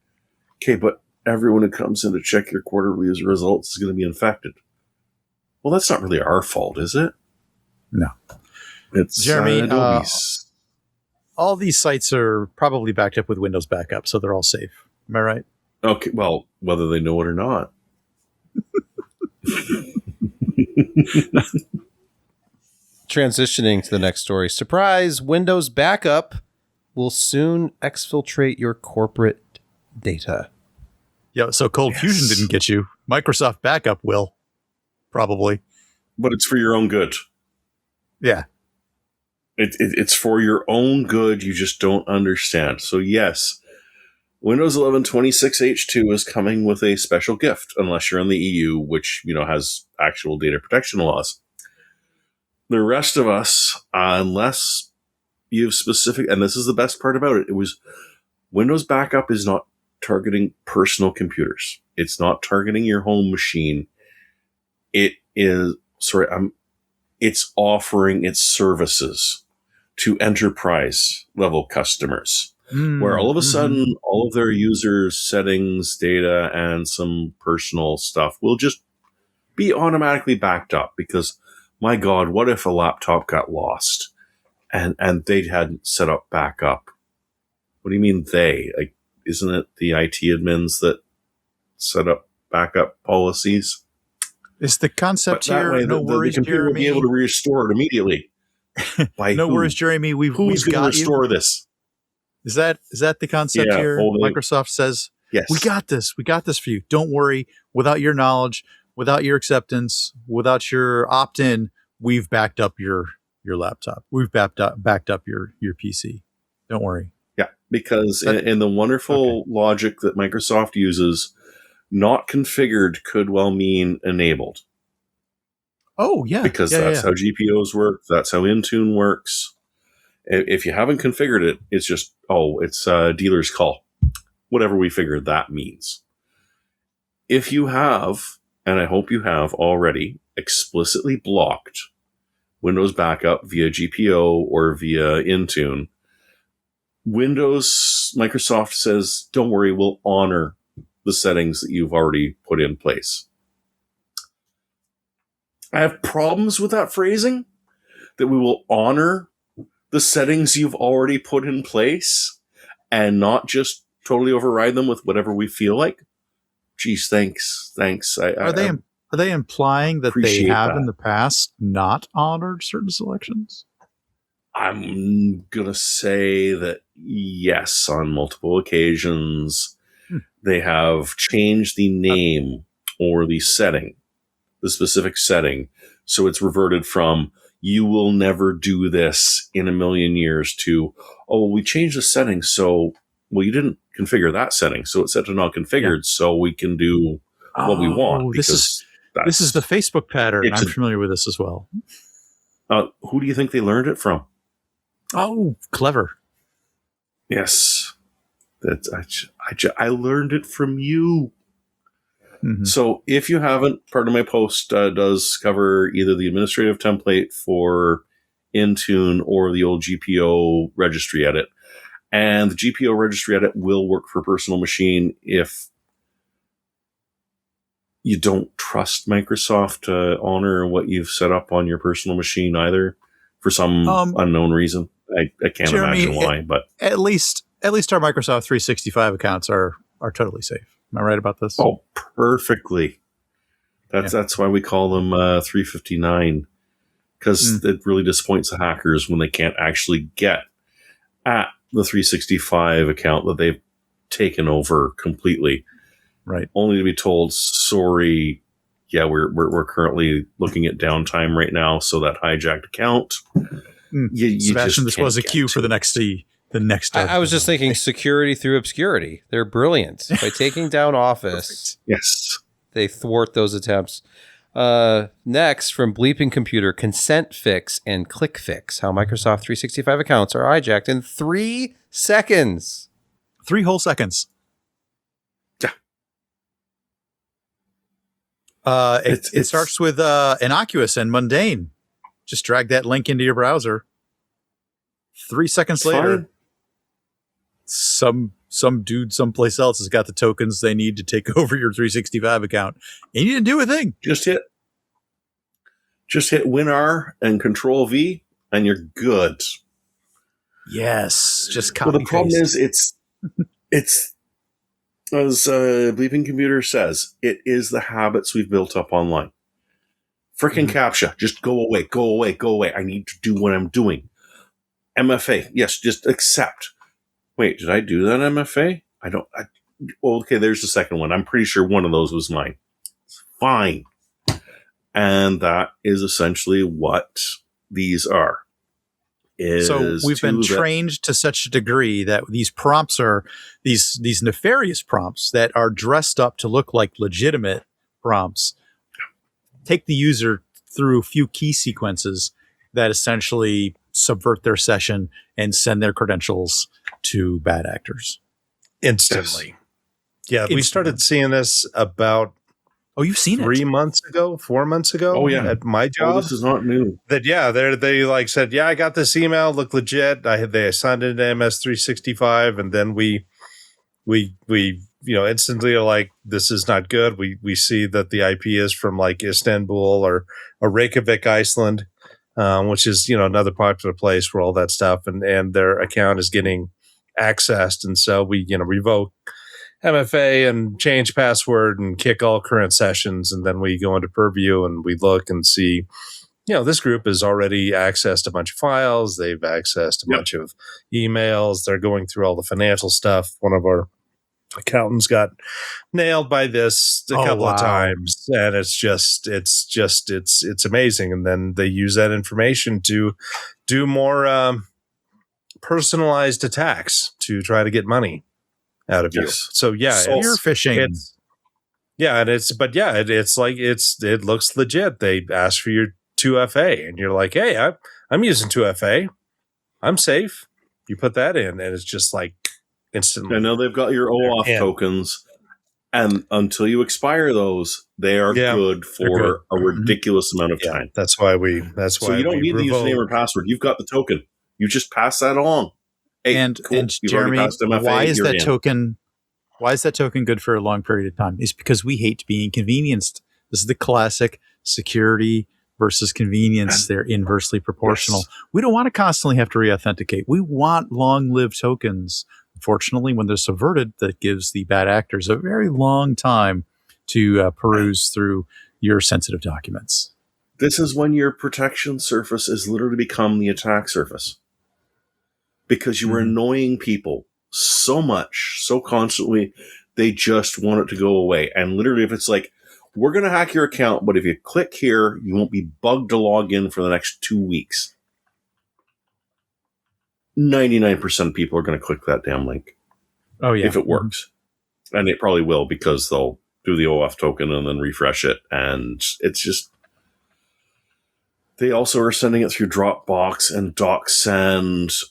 okay, but everyone who comes in to check your quarterly results is going to be infected. Well, that's not really our fault, is it? No. It's Jeremy, Adobe's. All these sites are probably backed up with Windows backup, so they're all safe. Am I right? Okay, well, whether they know it or not. Transitioning to the next story. Surprise! Windows backup will soon exfiltrate your corporate data. Yeah, so Cold Fusion didn't get you. Microsoft backup will. Probably. But it's for your own good. Yeah. It's for your own good. You just don't understand. So yes, Windows 11 26H2 is coming with a special gift, unless you're in the EU, which has actual data protection laws. The rest of us, unless you have specific, and this is the best part about it, Windows backup is not targeting personal computers. It's not targeting your home machine. It's offering its services to enterprise level customers, where all of a sudden all of their users' settings, data, and some personal stuff will just be automatically backed up. Because, my God, what if a laptop got lost and they hadn't set up backup? What do you mean they? Like, isn't it the IT admins that set up backup policies? Is the concept here? Way, no worries, the computer Jeremy. will be able to restore it immediately. By no worries, Jeremy. Who's we've going to got restore you. this? Is that the concept here? Microsoft says, yes, we got this. We got this for you. Don't worry. Without your knowledge, without your acceptance, without your opt-in, we've backed up your laptop. We've backed up your PC. Don't worry. Yeah, because in the wonderful logic that Microsoft uses, not configured could well mean enabled. Oh, yeah. Because that's how GPOs work. That's how Intune works. If you haven't configured it, it's just, it's a dealer's call. Whatever we figured that means. If you have, and I hope you have already, explicitly blocked Windows backup via GPO or via Intune, Microsoft says, don't worry, we'll honor the settings that you've already put in place. I have problems with that phrasing, that we will honor the settings you've already put in place and not just totally override them with whatever we feel like. Geez, thanks. Are they implying that they have in the past not honored certain selections? I'm going to say that yes, on multiple occasions, they have changed the name or the setting, the specific setting. So it's reverted from, you will never do this in a million years, to, we changed the setting. So, you didn't configure that setting. So it's set to not configured. So we can do what we want. This is the Facebook pattern. I'm familiar with this as well. Who do you think they learned it from? Oh, clever. Yes. I learned it from you. Mhm. So if you haven't, part of my post does cover either the administrative template for Intune or the old GPO registry edit. And the GPO registry edit will work for personal machine if you don't trust Microsoft to honor what you've set up on your personal machine either, for some unknown reason. I can't Jeremy, imagine why, but at least our Microsoft 365 accounts are totally safe. Am I right about this? oh, perfectly. That's why we call them 359, because it really disappoints the hackers when they can't actually get at the 365 account that they've taken over completely. Right. Only to be told, sorry, yeah, we're currently looking at downtime right now, so that hijacked account. You Sebastian, just this was a can't cue get for the next I was just thinking security through obscurity. They're brilliant. By taking down Office, yes, they thwart those attempts. Next, from Bleeping Computer, consent fix and click fix. How Microsoft 365 accounts are hijacked in 3 seconds. 3 whole seconds. Yeah. It starts with innocuous and mundane. Just drag that link into your browser. 3 seconds later, some dude someplace else has got the tokens they need to take over your 365 account, and you didn't do a thing. Just hit WinR and Control V, and you're good. Yes, just copy. Well, the problem paste. is it's as Bleeping Computer says, it is the habits we've built up online. Frickin' CAPTCHA, just go away, go away, go away. I need to do what I'm doing. MFA, yes, just accept. Wait, did I do that MFA? Okay, there's the second one. I'm pretty sure one of those was mine. It's fine. And that is essentially what these are. So we've been trained to such a degree that these prompts are these nefarious prompts that are dressed up to look like legitimate prompts. Take the user through a few key sequences that essentially subvert their session and send their credentials to bad actors. Instantly. Yeah, we started seeing this about you've seen 3 months ago, 4 months ago. Oh, yeah. At my job. This is not new. That they like said, yeah, I got this email, looked legit. They assigned it to MS365, and then we instantly are like, this is not good. We see that the IP is from like Istanbul or Reykjavik, Iceland, which is another popular place where all that stuff and their account is getting accessed, and so we revoke MFA and change password and kick all current sessions, and then we go into Purview and we look and see, this group has already accessed a bunch of files. They've accessed a bunch of emails. They're going through all the financial stuff. One of our accountants got nailed by this a couple of times, and it's amazing. And then they use that information to do more personalized attacks to try to get money out of you. So spear phishing. It looks legit. They ask for your 2FA, and you're like, hey, I'm using 2FA. I'm safe. You put that in, and it's just like instantly. I know they've got your OAuth tokens, and until you expire those, they are good for a ridiculous amount of time. That's why so you don't need the username or password. You've got the token. You just pass that along. Hey, and Jeremy, why is that token good for a long period of time? It's because we hate to be inconvenienced. This is the classic security versus convenience. They're inversely proportional. Yes. We don't want to constantly have to re-authenticate. We want long-lived tokens. Unfortunately, when they're subverted, that gives the bad actors a very long time to peruse through your sensitive documents. This is when your protection surface has literally become the attack surface. Because you were annoying people so much, so constantly, they just want it to go away. And literally, if it's like, we're going to hack your account, but if you click here, you won't be bugged to log in for the next 2 weeks. 99% of people are going to click that damn link. Oh, yeah. If it works. And it probably will, because they'll do the OAuth token and then refresh it. And it's just... They also are sending it through Dropbox and DocSend.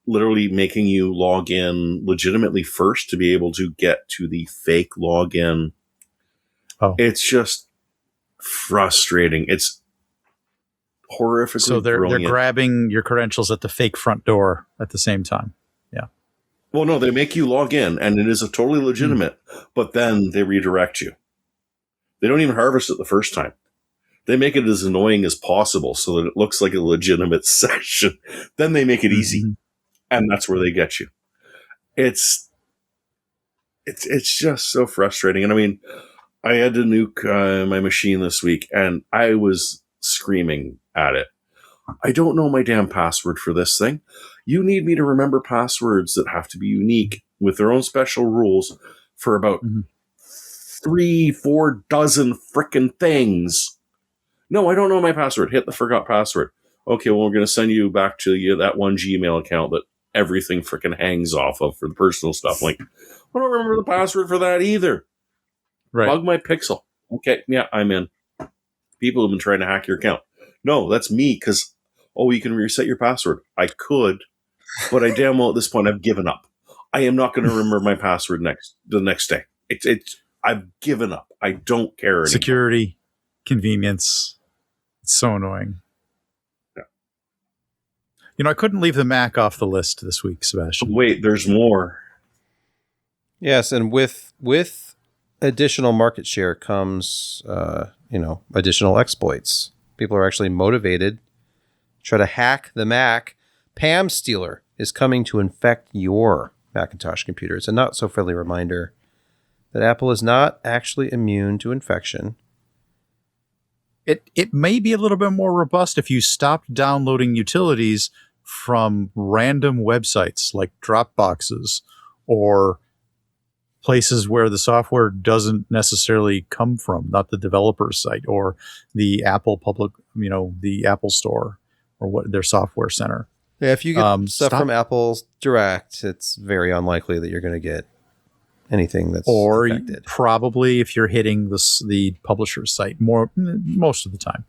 literally making you log in legitimately first to be able to get to the fake login. Oh. It's just frustrating. It's horrifically So they're brilliant. grabbing your credentials at the fake front door at the same time. Yeah. Well, no, they make you log in, and it is a totally legitimate, but then they redirect you. They don't even harvest it the first time. They make it as annoying as possible so that it looks like a legitimate session. Then they make it easy, and that's where they get you. It's just so frustrating. And I mean, I had to nuke my machine this week, and I was screaming at it. I don't know my damn password for this thing. You need me to remember passwords that have to be unique with their own special rules for about 3-4 dozen frickin' things. No, I don't know my password. Hit the forgot password. Okay, well, we're going to send you back to that one Gmail account that everything frickin' hangs off of for the personal stuff. Like, I don't remember the password for that either. Right. Bug my pixel. Okay, yeah, I'm in. People have been trying to hack your account. No, that's me, because, you can reset your password. I could, but I damn well at this point I've given up. I am not going to remember my password the next day. I've given up. I don't care anymore. Security, convenience. It's so annoying. Yeah. You know, I couldn't leave the Mac off the list this week, Sebastian. Wait, there's more. Yes, and with additional market share comes, additional exploits. People are actually motivated to try to hack the Mac. Pam Stealer is coming to infect your Macintosh computer. It's a not so friendly reminder that Apple is not actually immune to infection. It may be a little bit more robust if you stopped downloading utilities from random websites like Dropboxes or places where the software doesn't necessarily come from, not the developer's site or the Apple the Apple Store or what their software center. Yeah, if you get stuff from Apple's Direct, it's very unlikely that you're going to get anything that's affected. Probably if you're hitting the publisher's site most of the time,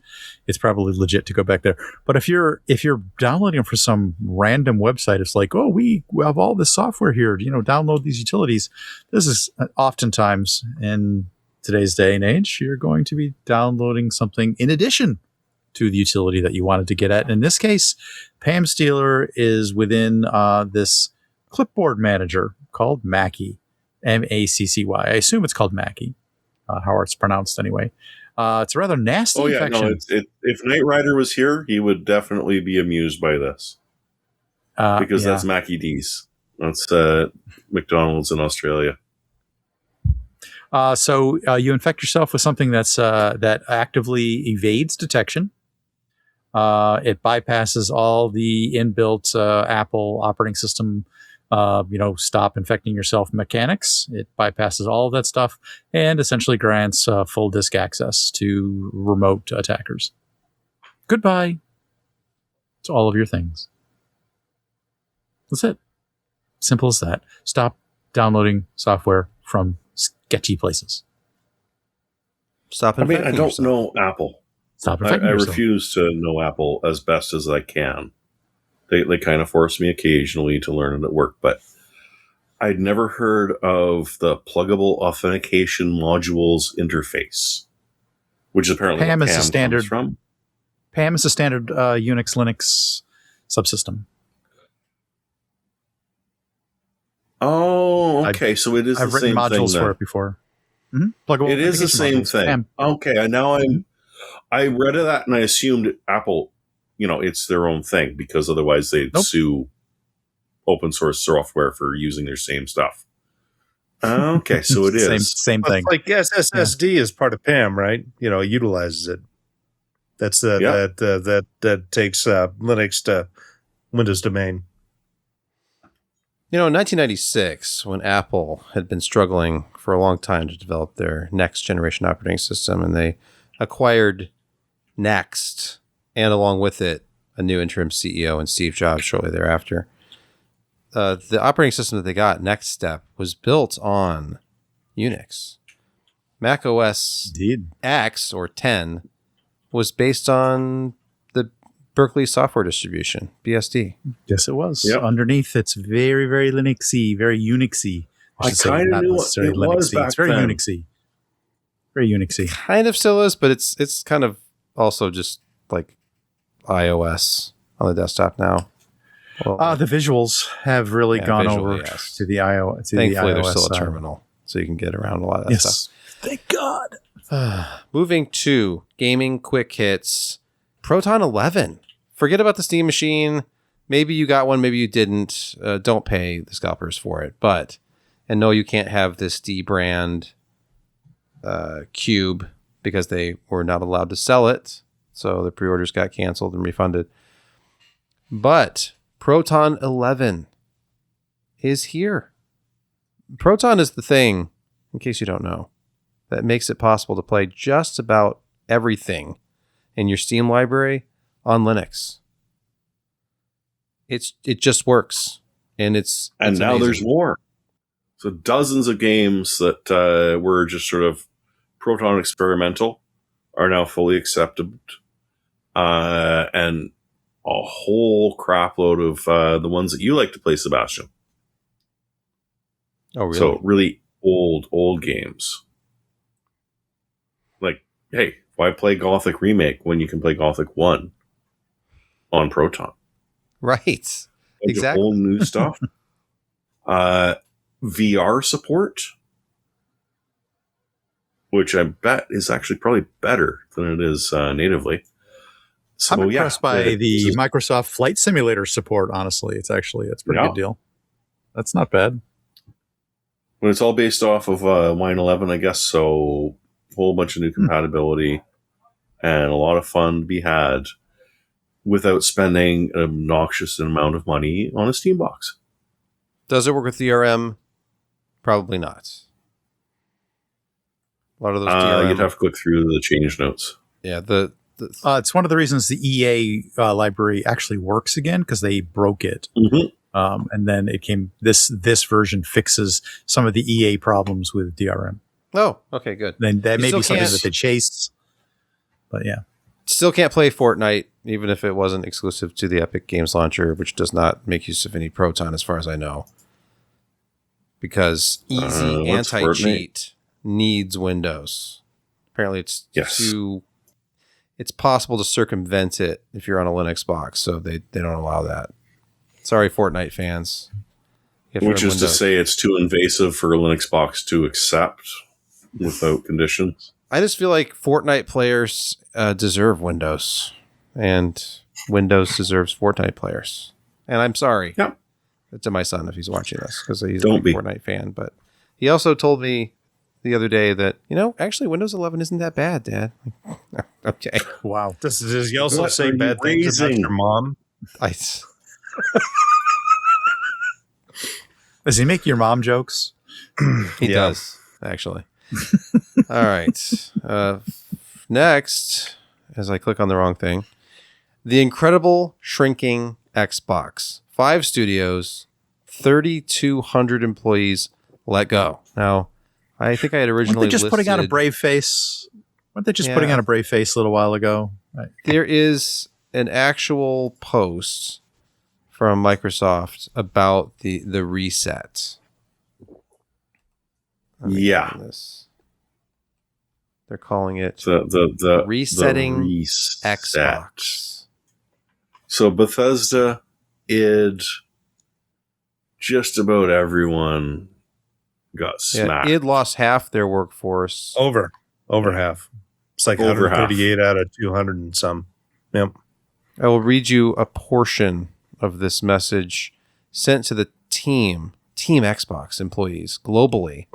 it's probably legit to go back there. But if you're downloading for some random website, it's like, we have all this software here, download these utilities. This is oftentimes in today's day and age, you're going to be downloading something in addition to the utility that you wanted to get at. In this case, Pam Stealer is within this clipboard manager called Mackie. Maccy. I assume it's called Mackie, how it's pronounced anyway. It's a rather nasty infection. If Knight Rider was here, he would definitely be amused by this. Because that's Mackie D's. That's McDonald's in Australia. So you infect yourself with something that actively evades detection. It bypasses all the inbuilt Apple operating system stop infecting yourself mechanics. It bypasses all of that stuff and essentially grants full disk access to remote attackers. Goodbye to all of your things. That's it. Simple as that. Stop downloading software from sketchy places. Stop infecting I don't yourself. know Apple. Stop infecting yourself. I refuse to know Apple as best as I can. They kind of force me occasionally to learn it at work, but I'd never heard of the pluggable authentication modules interface, which is apparently PAM what is PAM a standard comes from. PAM is a standard Unix Linux subsystem. Oh, okay. So it is I've the same written modules thing for it before. Pluggable it is the same modules. thing. PAM. Okay, now I read that and I assumed Apple, it's their own thing because otherwise they'd sue open source software for using their same stuff. Okay, so it is. Same thing. It's like SSD is part of PAM, right? It utilizes it. That's that takes Linux to Windows domain. In 1996, when Apple had been struggling for a long time to develop their next generation operating system, and they acquired Next, and along with it, a new interim CEO and Steve Jobs shortly thereafter, the operating system that they got, Next Step, was built on Unix. Mac OS X or 10 was based on the Berkeley Software Distribution, BSD. Yes, it was. Yep. Underneath, it's very, very Linuxy, very Unixy. I kinda knew it was back It's very then. Unixy. Very Unixy. Kind of still is, but it's kind of also just like iOS on the desktop now. Well, The visuals have really gone visually, over yes. to the iOS. thankfully, the there's iOS still a side. terminal, so you can get around a lot of that Yes. stuff. Thank God. Moving to gaming quick hits, Proton 11. Forget about the Steam machine. Maybe you got one, maybe you didn't. Don't pay the scalpers for it. And no, you can't have this D brand cube because they were not allowed to sell it. So the pre-orders got canceled and refunded. But Proton 11 is here. Proton is the thing, in case you don't know, that makes it possible to play just about everything in your Steam library on Linux. It just works, and it's now amazing. there's more. So dozens of games that were just sort of Proton experimental are now fully accepted, and a whole crap load of the ones that you like to play, Sebastian. Oh, really? So really old games. Like, hey, why play Gothic Remake when you can play Gothic 1 on Proton? Right. Like Exactly. whole new stuff. VR support, which I bet is actually probably better than it is natively. So, I'm impressed by this the is- Microsoft Flight Simulator support, honestly. It's a pretty Yeah. good deal. That's not bad. But it's all based off of Wine 11, I guess. So a whole bunch of new compatibility and a lot of fun to be had without spending an obnoxious amount of money on a Steam box. Does it work with DRM? Probably not. A lot of those DRM. You'd have to click through the change notes. Yeah, It's one of the reasons the EA library actually works again, because they broke it. Mm-hmm. And then it came, this version fixes some of the EA problems with DRM. oh, okay, good. Then that You may still be something can't- that they chased. But yeah. Still can't play Fortnite, even if it wasn't exclusive to the Epic Games Launcher, which does not make use of any Proton, as far as I know. Because easy what's anti-cheat needs Windows. Apparently, it's Yes. it's possible to circumvent it if you're on a Linux box, so they don't allow that. Sorry, Fortnite fans. You have to Which run is to Windows. say it's too invasive for a Linux box to accept without conditions. I just feel like Fortnite players deserve Windows, and Windows deserves Fortnite players. And I'm sorry Yeah. to my son if he's watching this, because he's Don't a big be. Fortnite fan. But he also told me the other day that, actually Windows 11 isn't that bad, Dad. Okay. Wow. Does he also What say are you bad things about raising? your mom? Does he make your mom jokes? He Yeah. does, actually. All right. Next, as I click on the wrong thing, the incredible shrinking Xbox. 5 studios, 3,200 employees let go. Now, I think I had originally Weren't they just putting on a listed- brave face? Weren't they just Yeah. putting on a brave face a little while ago? Right. There is an actual post from Microsoft about the reset. Let me Yeah. find this. They're calling it The Resetting the reset. Xbox. So Bethesda, id, just about everyone got Yeah, smacked. it lost half their workforce. Over half. It's like Over half. 138 out of 200 and some. Yep. I will read you a portion of this message sent to the Team Xbox employees globally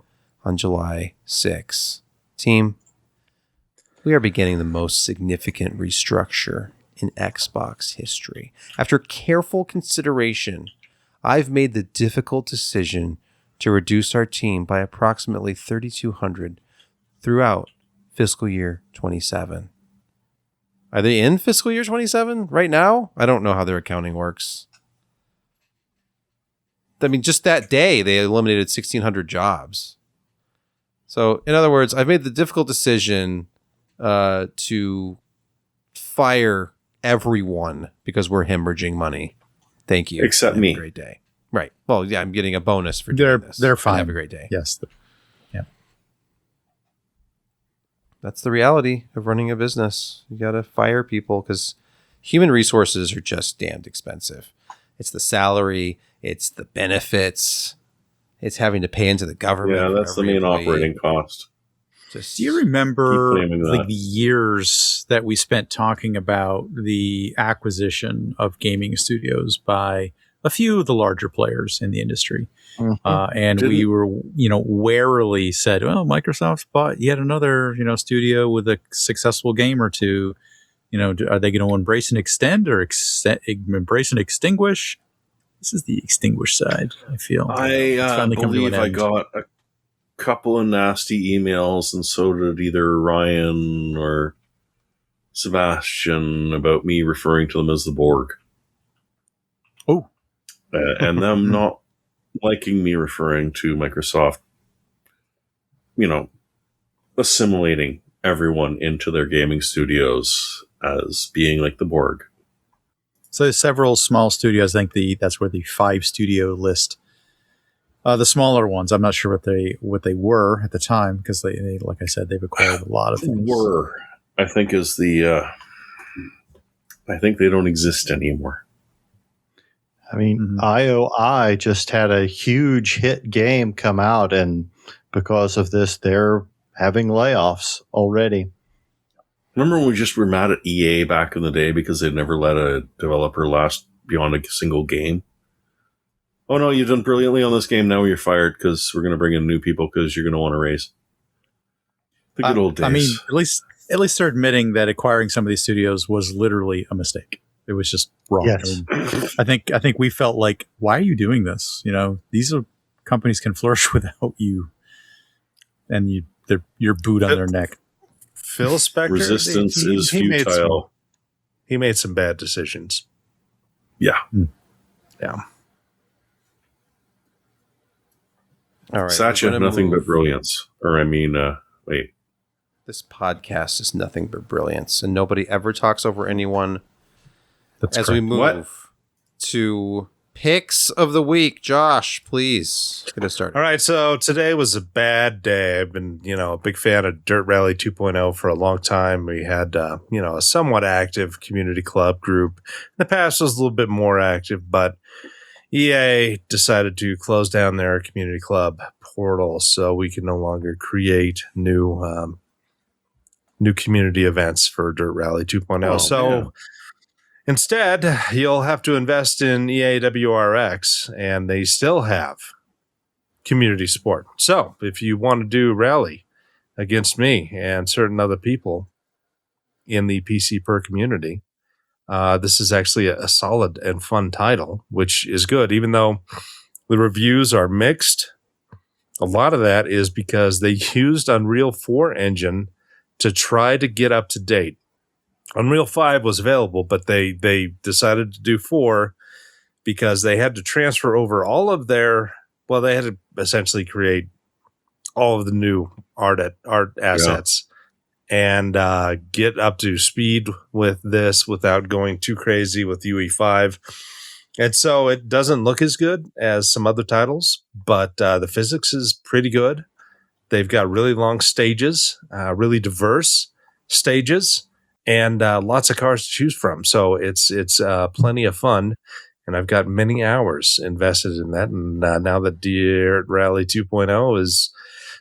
on July 6. Team, we are beginning the most significant restructure in Xbox history. After careful consideration, I've made the difficult decision to reduce our team by approximately 3,200 throughout fiscal year 27. Are they in fiscal year 27 right now? I don't know how their accounting works. I mean, just that day, they eliminated 1,600 jobs. So, in other words, I've made the difficult decision to fire everyone because we're hemorrhaging money. Thank you. Except Have me. a great day. Right. Well, yeah, I'm getting a bonus for doing this. They're fine. Have a great day. Yes. That's the reality of running a business. You got to fire people because human resources are just damned expensive. It's the salary, it's the benefits, it's having to pay into the government. Yeah, that's the main operating cost. Do you remember the years that we spent talking about the acquisition of gaming studios by a few of the larger players in the industry? And we were, warily said, well, Microsoft's bought yet another, studio with a successful game or two. Are they going to embrace and extend or embrace and extinguish? This is the extinguish side, I feel. I believe I got a couple of nasty emails, and so did either Ryan or Sebastian, about me referring to them as the Borg. Oh. And them not liking me referring to Microsoft, assimilating everyone into their gaming studios as being like the Borg. So several small studios. I think that's where the 5 studio list. The smaller ones, I'm not sure what they were at the time because they like I said, they've acquired a lot of things. I think is the. I think they don't exist anymore. I mean, IOI just had a huge hit game come out, and because of this, they're having layoffs already. Remember when we just were mad at EA back in the day because they'd never let a developer last beyond a single game? Oh no, you've done brilliantly on this game, now you're fired because we're going to bring in new people because you're going to want to raise. The good old days. I mean, at least they're admitting that acquiring some of these studios was literally a mistake. It was just wrong. Yes. I think we felt like, why are you doing this? These companies can flourish without you, and you're boot on their neck. Phil Spector, resistance is futile. He made some bad decisions. Yeah. Yeah. All right. Satya, nothing but brilliance. Or wait. This podcast is nothing but brilliance, and nobody ever talks over anyone. That's as correct. we move to picks of the week. Josh, please get us started. All right, so today was a bad day. I've been, a big fan of Dirt Rally 2.0 for a long time. We had, a somewhat active community club group. In the past, it was a little bit more active, but EA decided to close down their community club portal, so we can no longer create new community events for Dirt Rally 2.0. Man. Instead, you'll have to invest in EA WRX, and they still have community support. So if you want to do rally against me and certain other people in the PCPer community, this is actually a solid and fun title, which is good, even though the reviews are mixed. A lot of that is because they used Unreal 4 engine to try to get up to date. Unreal 5 was available, but they decided to do 4 because they had to transfer over all of they had to essentially create all of the new art assets and get up to speed with this without going too crazy with UE5. And so it doesn't look as good as some other titles, but the physics is pretty good. They've got really long stages, really diverse stages, and lots of cars to choose from. So it's plenty of fun, and I've got many hours invested in that. And now that Dirt Rally 2.0 is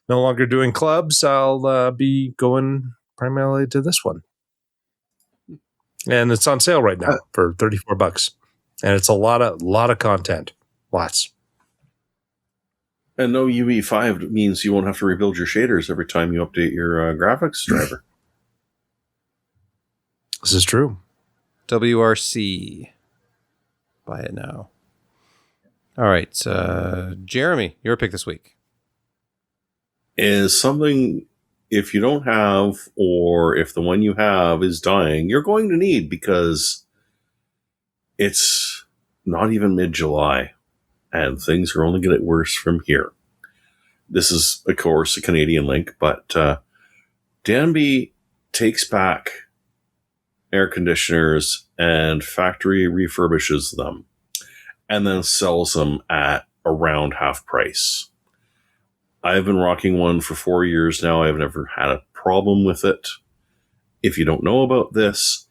no longer doing clubs, I'll be going primarily to this one. And it's on sale right now for $34. And it's a lot of content. Lots. And no UE5 means you won't have to rebuild your shaders every time you update your graphics driver. This is true. WRC. Buy it now. All right. Jeremy, your pick this week. Is something, if you don't have, or if the one you have is dying, you're going to need, because it's not even mid-July and things are only going to get worse from here. This is, of course, a Canadian link, but Danby takes back air conditioners and factory refurbishes them and then sells them at around half price. I've been rocking one for 4 years now. I've never had a problem with it. If you don't know about this,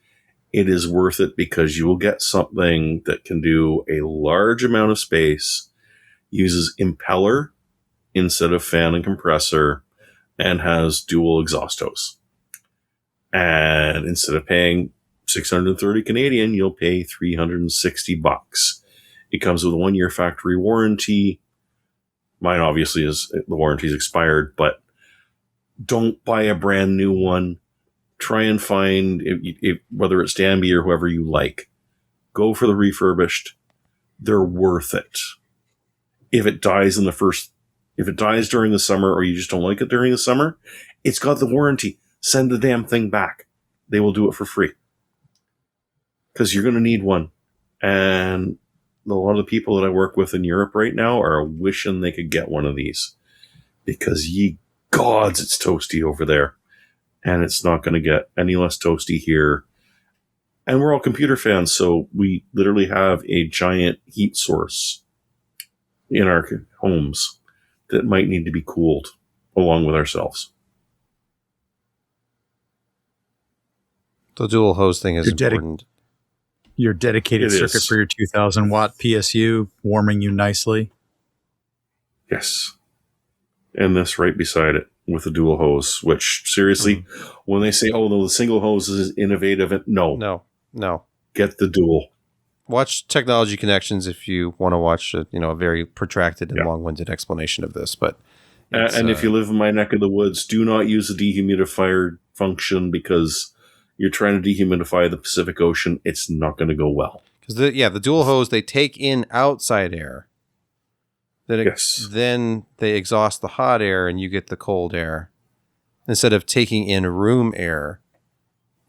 it is worth it because you will get something that can do a large amount of space, uses impeller instead of fan and compressor, and has dual exhaust hose. And instead of paying 630 Canadian, you'll pay 360 bucks. It comes with a 1-year factory warranty. Mine obviously is, the warranty's expired, but don't buy a brand new one. Try and find, whether it's Danby or whoever you like, go for the refurbished. They're worth it. If it dies during the summer, or you just don't like it during the summer, it's got the warranty. Send the damn thing back. They will do it for free. Because you're going to need one. And a lot of the people that I work with in Europe right now are wishing they could get one of these. Because ye gods, it's toasty over there. And it's not going to get any less toasty here. And we're all computer fans, so we literally have a giant heat source in our homes that might need to be cooled along with ourselves. The dual hose thing is important. Your dedicated circuit for your 2000 watt PSU warming you nicely. Yes. And this right beside it with the dual hose, which seriously, when they say, oh, no, the single hose is innovative, no. Get the dual. Watch Technology Connections if you want to watch a very protracted and long-winded explanation of this. But and if you live in my neck of the woods, do not use the dehumidifier function because you're trying to dehumidify the Pacific Ocean. It's not going to go well. Because the dual hose, they take in outside air. Then they exhaust the hot air and you get the cold air. Instead of taking in room air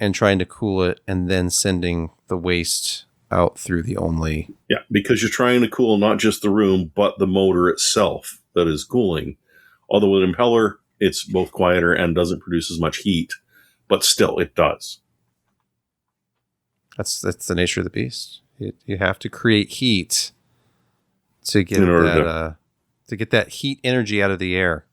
and trying to cool it and then sending the waste out through the only... Yeah, because you're trying to cool not just the room, but the motor itself that is cooling. Although with an impeller, it's both quieter and doesn't produce as much heat. But still, it does. That's the nature of the beast. You have to create heat to get that heat energy out of the air.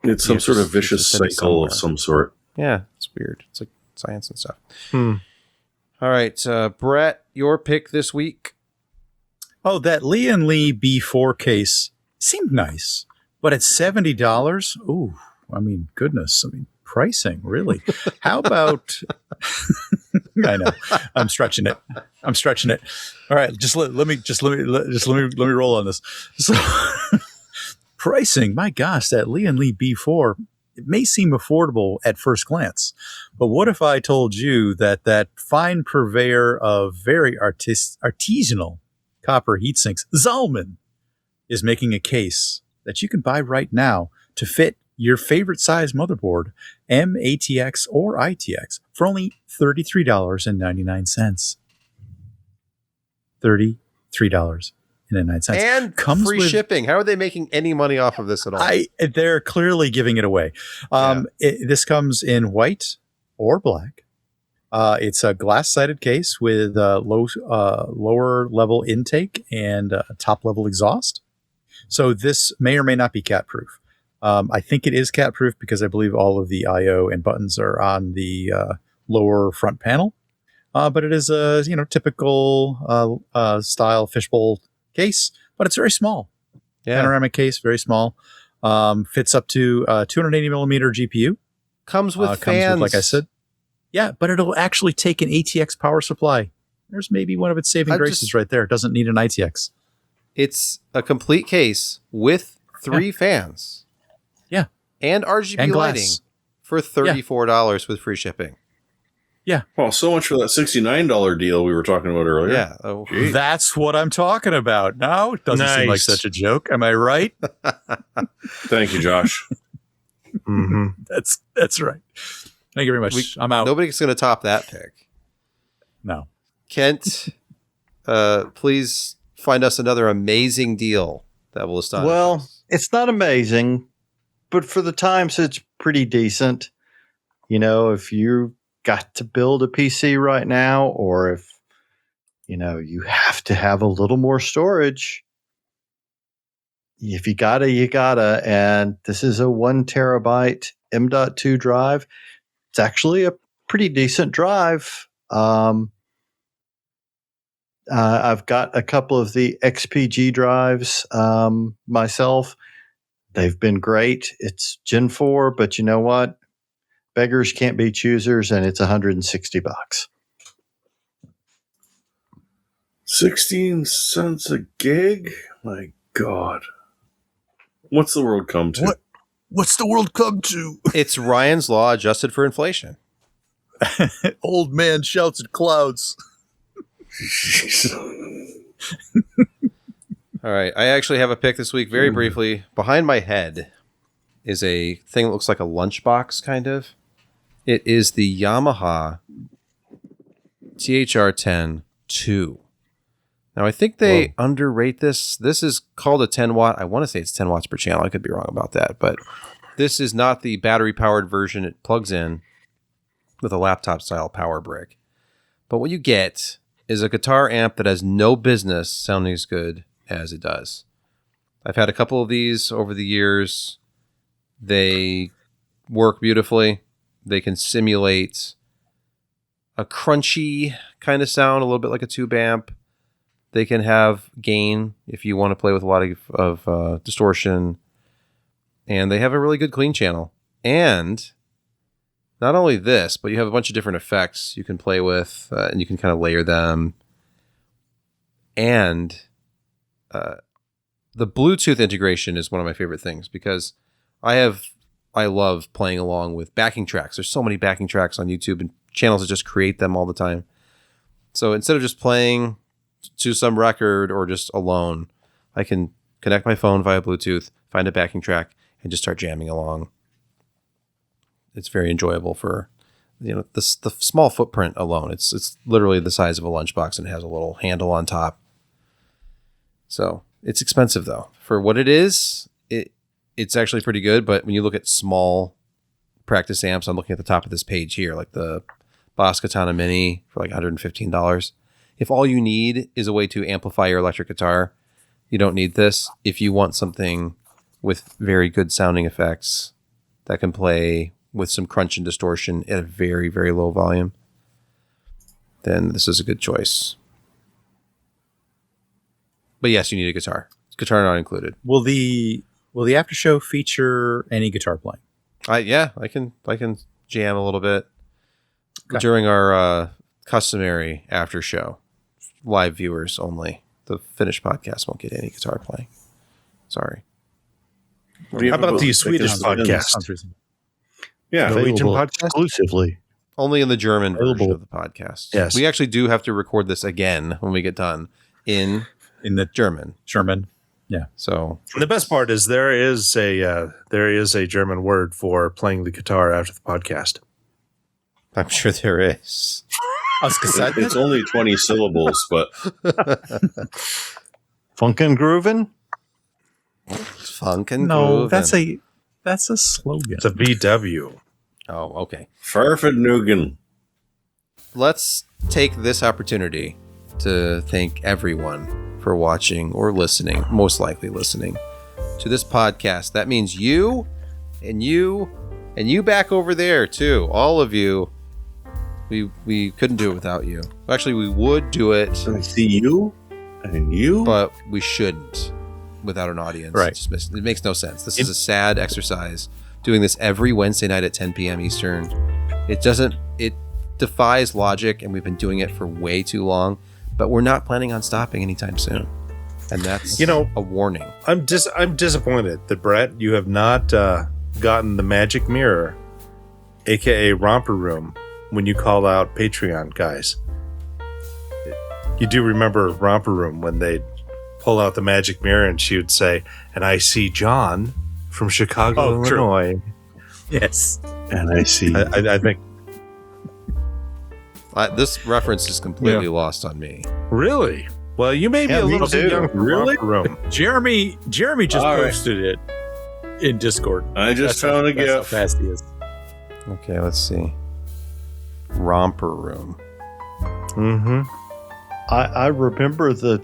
It's some sort of vicious cycle of some sort. Yeah, it's weird. It's like science and stuff. All right, Brett, your pick this week. Oh, that Lian Li B4 case seemed nice, but at $70, ooh, I mean, goodness, pricing, really. How about? I know, I'm stretching it. All right, let me roll on this. So, pricing, my gosh, that Lian Li B4. It may seem affordable at first glance, but what if I told you that fine purveyor of very artisanal copper heat sinks, Zalman, is making a case that you can buy right now to fit your favorite size motherboard, mATX or ITX, for only $33.99. $33.99. And comes free shipping. How are they making any money off of this at all? They're clearly giving it away. This comes in white or black. It's a glass-sided case with lower level intake and top level exhaust. So this may or may not be cat-proof. I think it is cat-proof because I believe all of the I/O and buttons are on the lower front panel. But it is a typical style fishbowl case, but it's very small. Panoramic case, very small. Fits up to 280 millimeter GPU. Comes with fans, like I said. Yeah, but it'll actually take an ATX power supply. There's maybe one of its saving graces right there. It doesn't need an ITX. It's a complete case with 3 fans. Yeah. And RGB and lighting for $34 with free shipping. Yeah. Well, so much for that $69 deal we were talking about earlier. Yeah. Oh, that's what I'm talking about. No, it doesn't seem like such a joke. Am I right? Thank you, Josh. That's right. Thank you very much. I'm out. Nobody's going to top that pick. No. Kent, please find us another amazing deal that will astonish us. It's not amazing, but for the times, it's pretty decent. If you got to build a PC right now, or if you have to have a little more storage. If you gotta, you gotta. And this is a 1 terabyte M.2 drive. It's actually a pretty decent drive. I've got a couple of the XPG drives myself. They've been great. It's Gen 4, but you know what? Beggars can't be choosers, and it's $160. 16 cents a gig? My God. What's the world come to? What's the world come to? It's Ryan's Law adjusted for inflation. Old man shouts at clouds. All right. I actually have a pick this week very briefly. Behind my head is a thing that looks like a lunchbox, kind of. It is the Yamaha THR-10-2. Now, I think they underrate this. This is called a 10 watt. I want to say it's 10 watts per channel. I could be wrong about that. But this is not the battery-powered version. It plugs in with a laptop-style power brick. But what you get is a guitar amp that has no business sounding as good as it does. I've had a couple of these over the years. They work beautifully. They can simulate a crunchy kind of sound, a little bit like a tube amp. They can have gain if you want to play with a lot of distortion. And they have a really good clean channel. And not only this, but you have a bunch of different effects you can play with, and you can kind of layer them. And the Bluetooth integration is one of my favorite things because I love playing along with backing tracks. There's so many backing tracks on YouTube and channels that just create them all the time. So instead of just playing to some record or just alone, I can connect my phone via Bluetooth, find a backing track, and just start jamming along. It's very enjoyable for the small footprint alone. It's literally the size of a lunchbox and has a little handle on top. So it's expensive though. For what it is, it's actually pretty good. But when you look at small practice amps, I'm looking at the top of this page here, like the Boss Katana Mini for like $115. If all you need is a way to amplify your electric guitar, you don't need this. If you want something with very good sounding effects that can play with some crunch and distortion at a very, very low volume, then this is a good choice. But yes, you need a guitar. Guitar not included. Will the after show feature any guitar playing? I can jam a little bit during our customary after show. Live viewers only. The finished podcast won't get any guitar playing. Sorry. How about the Swedish podcast? Yeah, Norwegian podcast exclusively. Only in the German version of the podcast. Yes. We actually do have to record this again when we get done in the German. Yeah. So the best part is there is a German word for playing the guitar after the podcast. I'm sure there is. It's only 20 syllables, but Funkin' Groovin'? Funkin' No, Groovin'. that's a slogan. It's a VW. Oh, okay. Farfadnugan. Let's take this opportunity to thank everyone for watching or listening, most likely listening, to this podcast. That means you and you and you back over there, too. All of you. We couldn't do it without you. Actually, we would do it. I see you and you. But we shouldn't without an audience. Right. It makes no sense. This is a sad exercise. Doing this every Wednesday night at 10 p.m. Eastern. It defies logic, and we've been doing it for way too long. But we're not planning on stopping anytime soon. And that's a warning. I'm disappointed that, Brett, you have not gotten the magic mirror, aka Romper Room, when you call out Patreon guys. You do remember Romper Room when they'd pull out the magic mirror and she would say, "And I see John from Chicago, Illinois." Yes. And I see. I think. This reference is completely lost on me. Really? Well, you may be a little too young for Really? Romper Room. Jeremy just posted it in Discord. I just found a That's how GIF. fast he is. Okay, let's see. Romper Room. Mm-hmm. I remember the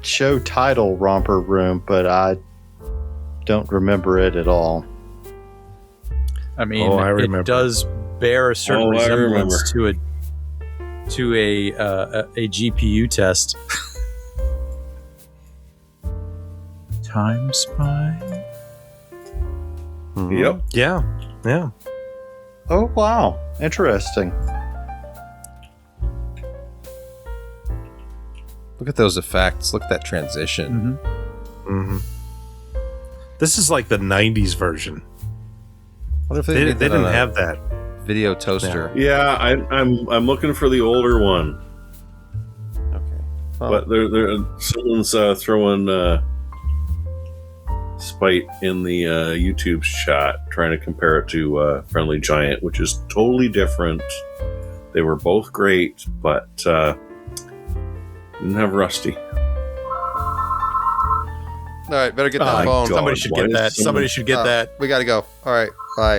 show title Romper Room, but I don't remember it at all. I mean, I remember. it does bear a certain Oh, I resemblance to a GPU test. Time Spy. Mhm. Yep. Yeah. Oh, wow. Interesting. Look at those effects. Look at that transition. Mm-hmm. This is like the 90s version. What if They made that didn't on a have that. video toaster? Yeah, I'm looking for the older one, Okay. Oh. but someone's throwing spite in the YouTube chat, trying to compare it to Friendly Giant, which is totally different. They were both great, but didn't have Rusty. All right, better get that phone. Somebody should Why get is that. Somebody should get that. We got to go. All right, bye.